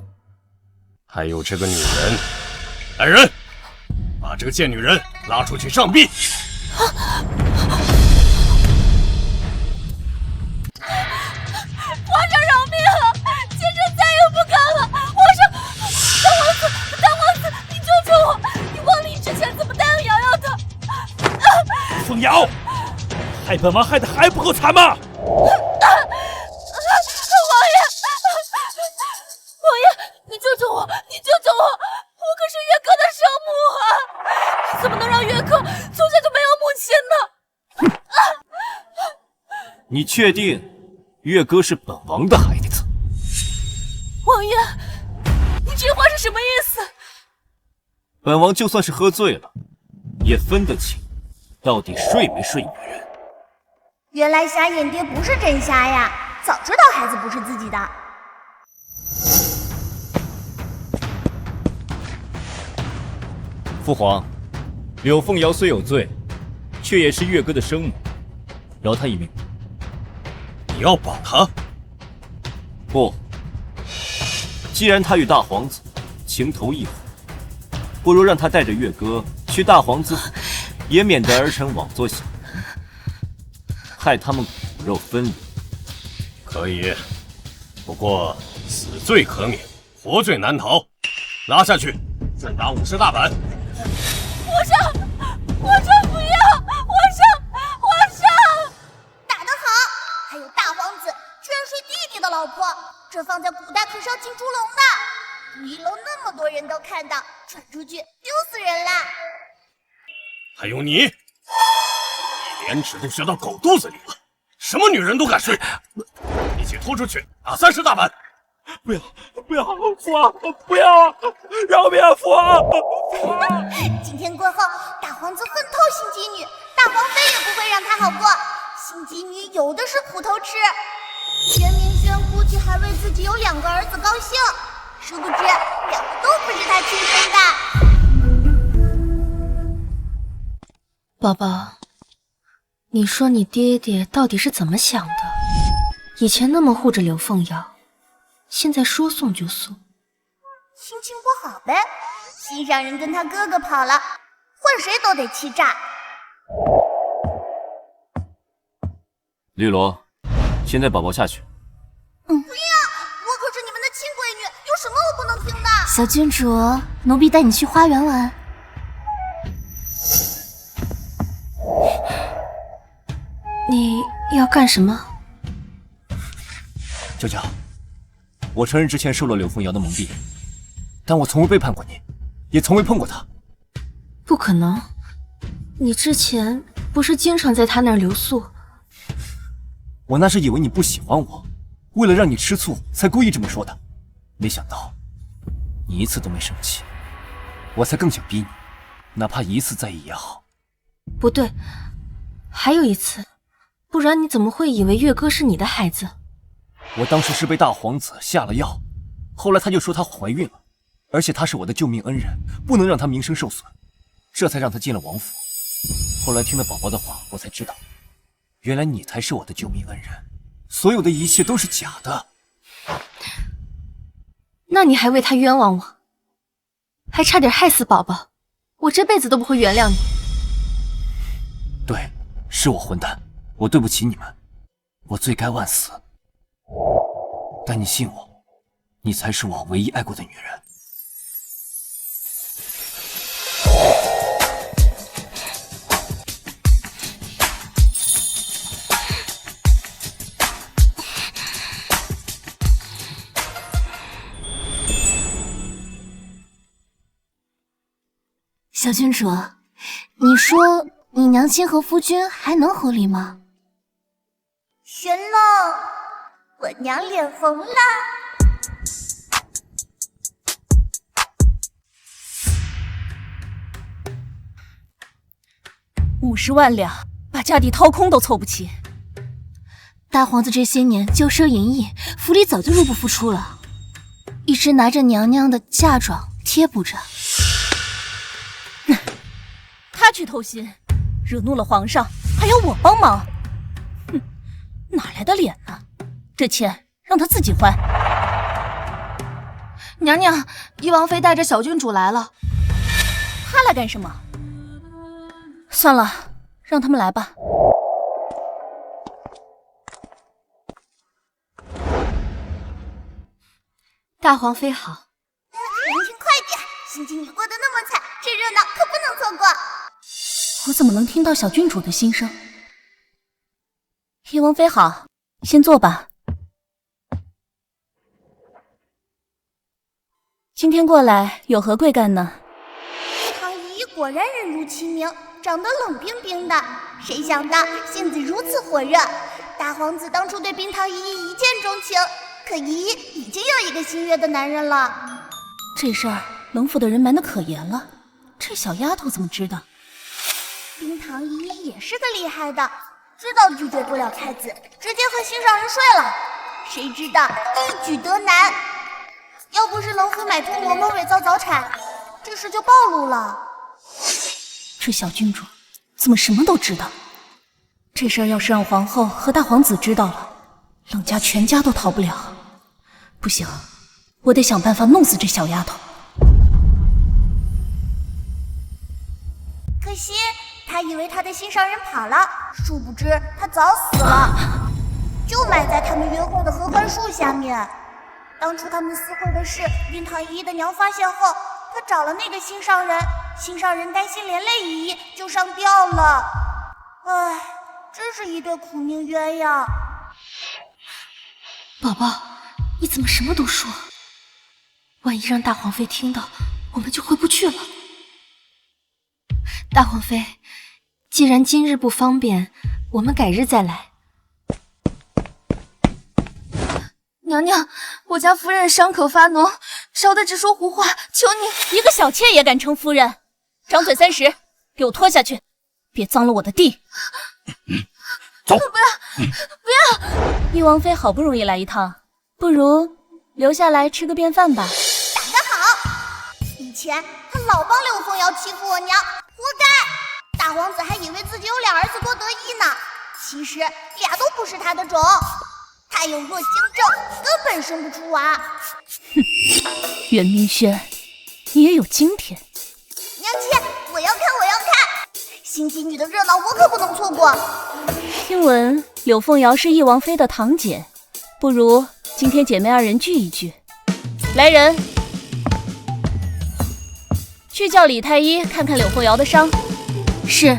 还有这个女人，来人，把这个贱女人拉出去上璧。皇上饶命啊！妾身再也不敢了。皇上，大王子，你救救我！你忘了你之前怎么答应瑶瑶的？凤瑶，害本王害得还不够惨吗？王爷，你救救我！你救救我！我可是月哥的生母啊！你怎么能让月哥从小就没有母亲呢？你确定月哥是本王的孩子？王爷，你这话是什么意思？本王就算是喝醉了，也分得清到底睡没睡女人。原来瞎眼爹不是真瞎呀，早知道孩子不是自己的。父皇，柳凤瑶虽有罪，却也是月哥的生母，饶她一命。你要保她？不，既然她与大皇子情投意合，不如让她带着月哥去大皇子府，也免得儿臣枉做小人，害他们骨肉分离。可以，不过死罪可免，活罪难逃。拉下去，再打50大板。皇上不要！皇上！打得好！还有大皇子居然睡弟弟的老婆，这放在古代可是要进猪笼的。一楼那么多人都看到，传出去丢死人啦！还有你，你脸纸都学到狗肚子里了，什么女人都敢睡！一起拖出去打30大板！不要，父王，不要，饶命啊，父王！今天过后，大皇子恨透新姬女，大皇妃也不会让她好过。新姬女有的是苦头吃。全明轩估计还为自己有2个儿子高兴，殊不知2个都不是他亲生的。宝宝，你说你爹爹到底是怎么想的？以前那么护着柳凤瑶，现在说送就送。心情不好呗，心上人跟他哥哥跑了，换谁都得气炸。绿萝，先带宝宝下去。不要，我可是你们的亲闺女，有什么我不能听的？小郡主，奴婢带你去花园玩。你要干什么？娇娇，我承认之前受了柳凤瑶的蒙蔽，但我从未背叛过你，也从未碰过她。不可能，你之前不是经常在她那儿留宿？我那是以为你不喜欢我，为了让你吃醋才故意这么说的，没想到你一次都没生气，我才更想逼你，哪怕一次在意也好。不对，还有一次，不然你怎么会以为月歌是你的孩子？我当时是被大皇子下了药，后来他就说她怀孕了，而且他是我的救命恩人，不能让他名声受损，这才让他进了王府。后来听了宝宝的话，我才知道原来你才是我的救命恩人，所有的一切都是假的。那你还为他冤枉我，还差点害死宝宝，我这辈子都不会原谅你。对，是我混蛋，我对不起你们，我罪该万死。但你信我，你才是我唯一爱过的女人。小郡主，你说你娘亲和夫君还能和离吗？悬了，我娘脸红了。50万两，把家底掏空都凑不齐。大皇子这些年骄奢淫逸，府里早就入不敷出了，一直拿着娘娘的嫁妆贴补着。他去偷腥，惹怒了皇上，还要我帮忙。哼，哪来的脸呢？这钱让他自己还。娘娘，怡王妃带着小郡主来了。他来干什么？算了，让他们来吧。大皇妃好。娘亲快点，新姬女过得那么惨，这热闹可不能错过。我怎么能听到小郡主的心声？叶王妃好，先坐吧。今天过来有何贵干呢？唐姨果然人如其名，长得冷冰冰的，谁想到性子如此火热。大皇子当初对冰糖姨姨一见钟情，可姨姨已经有一个心悦的男人了。这事儿冷府的人瞒得可严了，这小丫头怎么知道？冰糖姨姨也是个厉害的，知道拒绝不了太子，直接和心上人睡了。谁知道一举得男，要不是冷府买通嬷嬷伪造早产，这事就暴露了。这小郡主怎么什么都知道？这事儿要是让皇后和大皇子知道了，冷家全家都逃不了。不行，我得想办法弄死这小丫头。可惜他以为他的心上人跑了，殊不知他早死了，就埋在他们约会的合欢树下面。当初他们私会的事，冰糖姨姨的娘发现后，她找了那个心上人，心上人担心连累姨姨，就上吊了。唉，真是一对苦命鸳鸯。宝宝，你怎么什么都说？万一让大皇妃听到，我们就回不去了。大皇妃，既然今日不方便，我们改日再来。娘娘，我家夫人伤口发脓，烧得直说胡话，求你！一个小妾也敢称夫人？张嘴30，给我拖下去，别脏了我的地。走！不要！翼王妃好不容易来一趟，不如留下来吃个便饭吧。打得好！以前他老帮柳凤瑶欺负我娘，活该！大皇子还以为自己有俩儿子多得意呢，其实俩都不是他的种。他有弱精症，根本生不出娃。哼，袁明轩，你也有今天。娘亲，我要看！新姬女的热闹我可不能错过。听闻柳凤瑶是翼王妃的堂姐，不如今天姐妹二人聚一聚。来人，去叫李太医看看柳凤瑶的伤。是。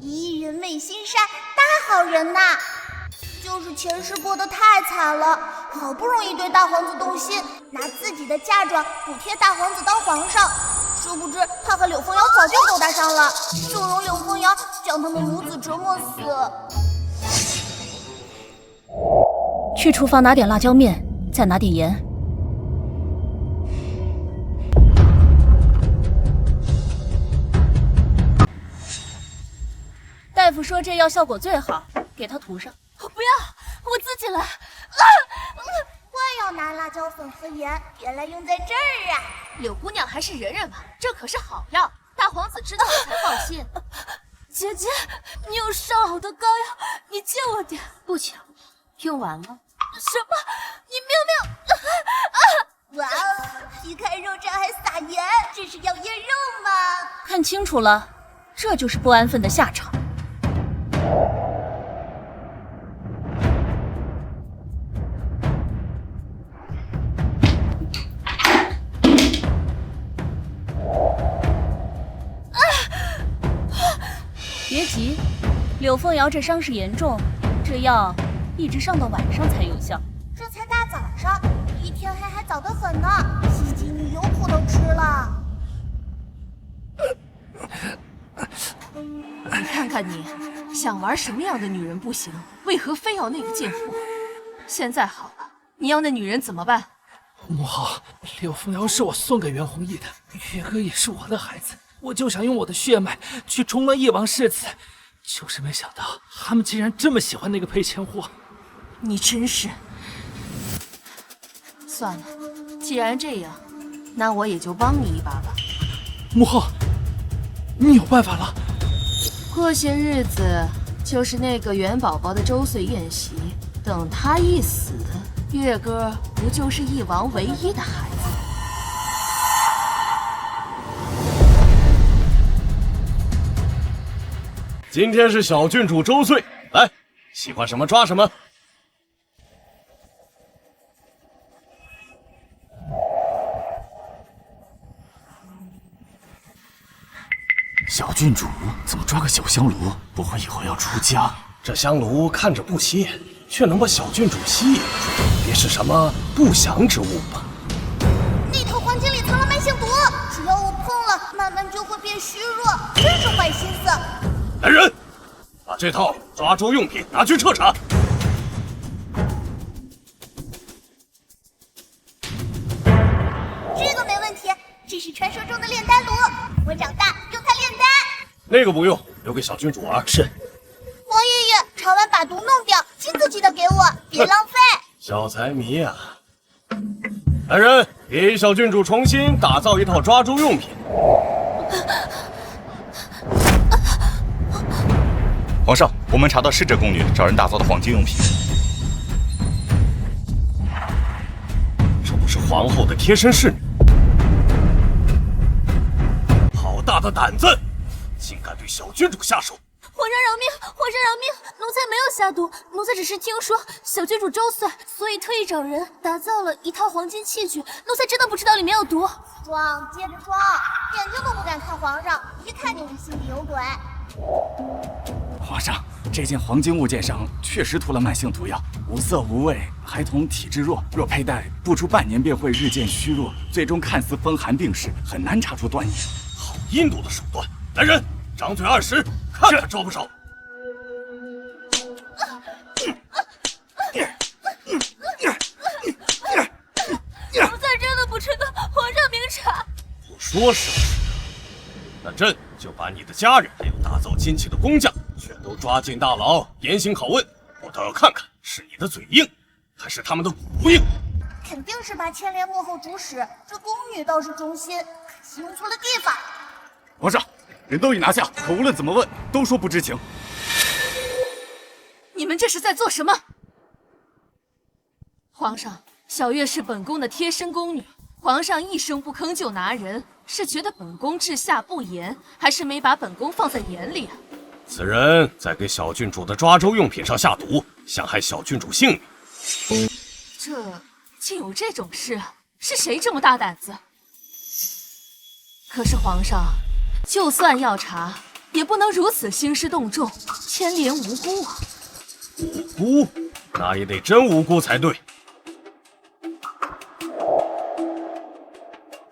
一人美心善，大好人呐！就是前世过得太惨了，好不容易对大皇子动心，拿自己的嫁妆补贴大皇子当皇上，殊不知他和柳凤瑶早就勾搭上了，纵容柳凤瑶将他们母子折磨死。去厨房拿点辣椒面，再拿点盐。大夫说这药效果最好，给他涂上。不要，我自己来。怪要拿辣椒粉和盐，原来用在这儿啊！柳姑娘还是忍忍吧，这可是好药，大皇子知道了才放心。姐姐，你有上好的膏药，你借我点。不抢，用完了。什么？你哇哦，皮开肉绽还撒盐，这是要腌肉吗？看清楚了，这就是不安分的下场。别急，柳凤瑶这伤势严重，这药一直上到晚上才有效。这才大早上，离天黑还早得很呢。西姬女有苦头吃了。你看看你，想玩什么样的女人不行，为何非要那个贱货？现在好了，你要那女人怎么办？母后，柳凤瑶是我送给袁弘毅的，月哥也是我的孩子。我就想用我的血脉去重温翼王世子，就是没想到他们竟然这么喜欢那个赔钱货。你真是……算了，既然这样，那我也就帮你一把吧。母后，你有办法了？过些日子就是那个元宝宝的周岁宴席，等他一死，月哥不就是翼王唯一的孩子？今天是小郡主周岁，来，喜欢什么抓什么。小郡主怎么抓个小香炉？不会以后要出家？这香炉看着不起眼，却能把小郡主吸引，别是什么不祥之物吧？那套黄金里藏了慢性毒，只要我碰了，慢慢就会变虚弱，真是坏心思。来人，把这套抓周用品拿去彻查。这个没问题，这是传说中的炼丹炉，我长大用它炼丹。那个不用，留给小郡主玩。是。王爷爷，查完把毒弄掉，金子记得给我，别浪费。小财迷呀！来人，给小郡主重新打造一套抓周用品。皇上，我们查到逝者宫女找人打造的黄金用品。这不是皇后的贴身侍女？好大的胆子，竟敢对小郡主下手！皇上饶命！皇上饶命！奴才没有下毒，奴才只是听说小郡主周岁，所以特意找人打造了一套黄金器具。奴才真的不知道里面有毒。装，接着装，眼睛都不敢看皇上，一看就是心里有鬼。皇上，这件黄金物件上确实涂了慢性毒药，无色无味，孩童体质弱，若佩戴，不出半年便会日渐虚弱，最终看似风寒病逝，很难查出端倪。好阴毒的手段！来人，张嘴20，看看招不招。奴才真的不知道皇上明察。不说是不是？那朕就把你的家人还有打造金器的工匠全都抓进大牢严刑拷问，我倒要看看是你的嘴硬，还是他们的骨硬。肯定是把牵连幕后主使，这宫女倒是忠心，可惜用错了地方。皇上，人都已拿下，可无论怎么问，都说不知情。你们这是在做什么？皇上，小月是本宫的贴身宫女，皇上一声不吭就拿人，是觉得本宫治下不严，还是没把本宫放在眼里啊？此人在给小郡主的抓周用品上下毒，想害小郡主性命。这竟有这种事？是谁这么大胆子？可是皇上，就算要查，也不能如此兴师动众，牵连无辜啊！无辜？那也得真无辜才对。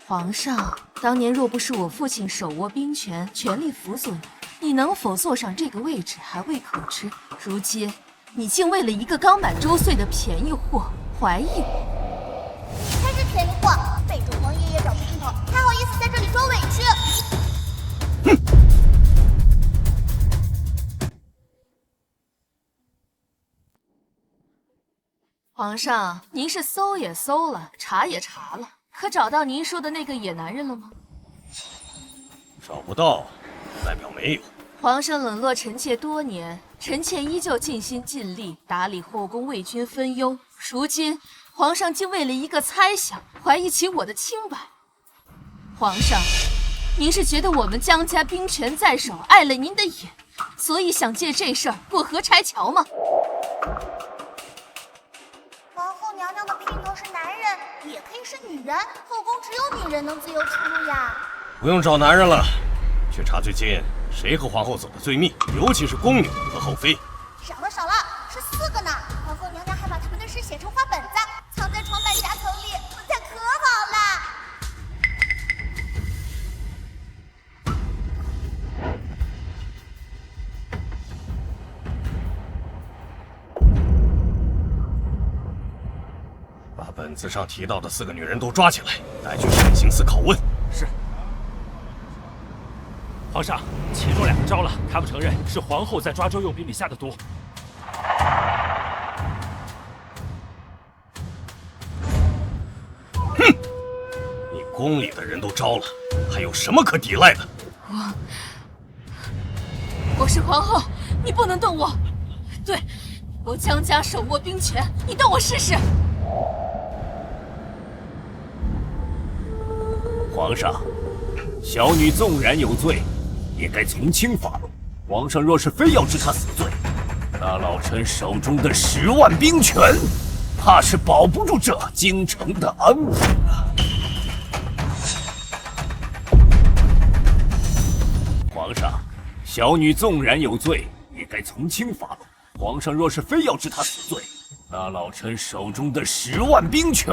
皇上，当年若不是我父亲手握兵权，全力辅佐你，你能否坐上这个位置还未可知。如今，你竟为了一个刚满周岁的便宜货怀疑我。你才是便宜货，背着皇爷爷找不清头，还好意思在这里装委屈。皇上，您是搜也搜了，查也查了，可找到您说的那个野男人了吗？找不到，代表没有。皇上冷落臣妾多年，臣妾依旧尽心尽力打理后宫，为君分忧。如今，皇上竟为了一个猜想，怀疑起我的清白。皇上，您是觉得我们江家兵权在手，碍了您的眼，所以想借这事儿过河拆桥吗？皇后娘娘的姘头是男人，也可以是女人，后宫只有女人能自由出入呀。不用找男人了，去查最近谁和皇后走的最密，尤其是宫女和后妃。少了，是4个呢。皇后娘娘还把他们的事写成花本子，藏在床板夹层里，存在可好了。把本子上提到的4个女人都抓起来，带去慎刑司拷问。是。皇上，其中2个招了，他们承认是皇后在抓周用兵里下的毒。哼！你宫里的人都招了，还有什么可抵赖的？我是皇后，你不能动我。对，我江家手握兵权，你动我试试。皇上，小女纵然有罪，也该从轻发落。皇上若是非要治她死罪，那老臣手中的10万兵权，怕是保不住这京城的安稳了。皇上，小女纵然有罪，也该从轻发落。皇上若是非要治她死罪，那老臣手中的10万兵权，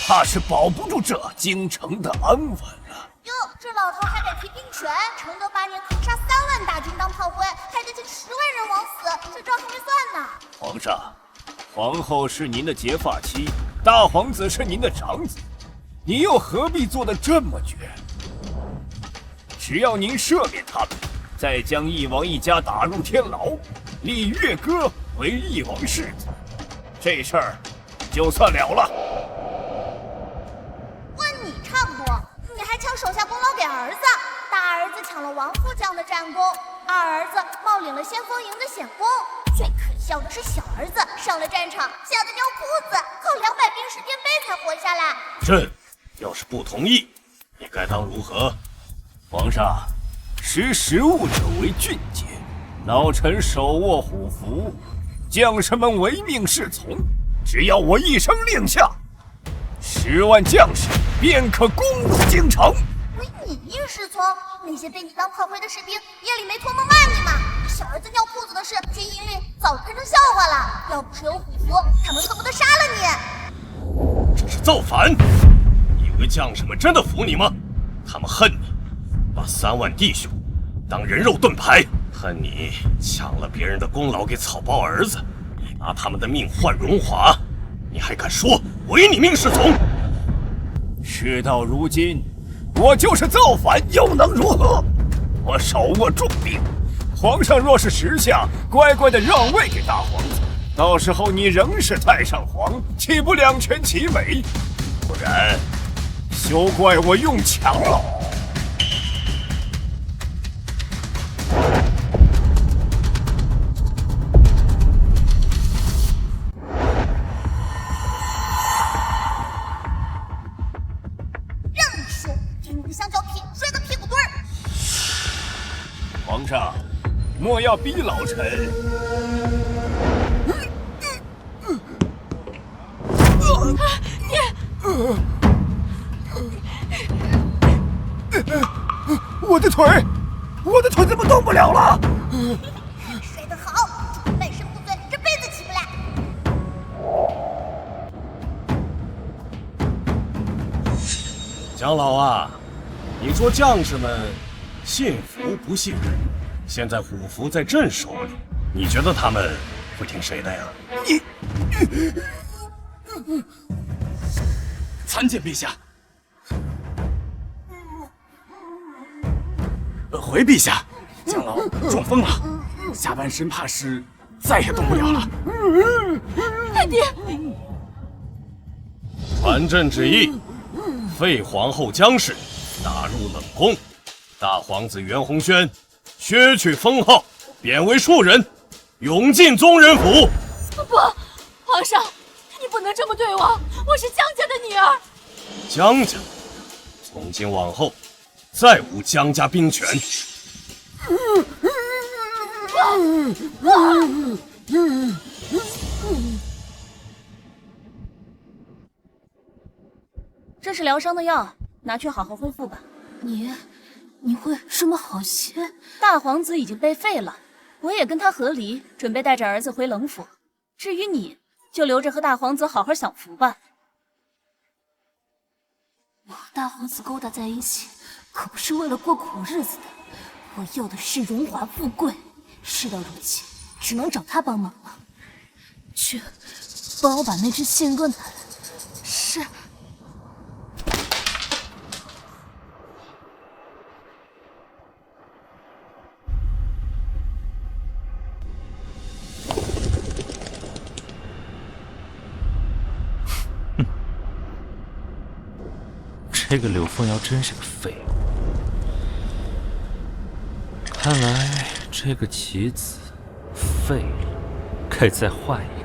怕是保不住这京城的安稳了。哟，这老头还得提兵权，承德8年坑杀3万大军当炮灰，还得请10万人枉死，这账还没算呢。皇上，皇后是您的结发妻，大皇子是您的长子，你又何必做得这么绝？只要您赦免他们，再将翼王一家打入天牢，立月歌为翼王世子，这事儿就算了了。问你差不多，你还抢手下功劳给儿子，大儿子抢了王副将的战功，二儿子冒领了先锋营的显功，最可笑的是小儿子上了战场吓得尿裤子，靠200兵士垫背才活下来。朕要是不同意，你该当如何？皇上，识时务者为俊杰，老臣手握虎符，将士们唯命是从，只要我一声令下，10万将士便可攻入京城。唯你命是从？那些被你当炮灰的士兵夜里没托梦骂你吗？小儿子尿裤子的事，军营里早喷成笑话了。要不是有虎符，他们恨不得杀了你。这是造反！以为将士们真的服你吗？他们恨你，把3万弟兄当人肉盾牌，恨你抢了别人的功劳给草包儿子，你拿他们的命换荣华，你还敢说唯你命是从？事到如今，我就是造反又能如何？我手握重兵，皇上若是识相，乖乖的让位给大皇子，到时候你仍是太上皇，岂不两全其美？不然，休怪我用强了。让你输，给你个香蕉皮摔个屁股墩儿。皇上，莫要逼老臣。我的腿，我的腿怎么动不了了？摔得好，半身不遂，这辈子起不来。蒋老啊，你说将士们信服不信任，现在虎符在朕手里，你觉得他们会听谁的呀？参见陛下。回陛下，蒋老中风了，下半身怕是再也动不了了。爹，传朕旨意，废皇后姜氏，打入冷宫。大皇子袁弘轩削去封号，贬为庶人，永进宗人府。不，皇上，你不能这么对我，我是姜家的女儿。姜家，从今往后再无姜家兵权。这是疗伤的药，拿去好好恢复吧。你会什么好心？大皇子已经被废了，我也跟他和离，准备带着儿子回冷府。至于你，就留着和大皇子好好享福吧。我和大皇子勾搭在一起，可不是为了过苦日子的。我要的是荣华富贵，事到如今，只能找他帮忙了。去，帮我把那只信鸽拿来。是。这个柳凤瑶真是个废物。看来这个棋子废了，该再换一个。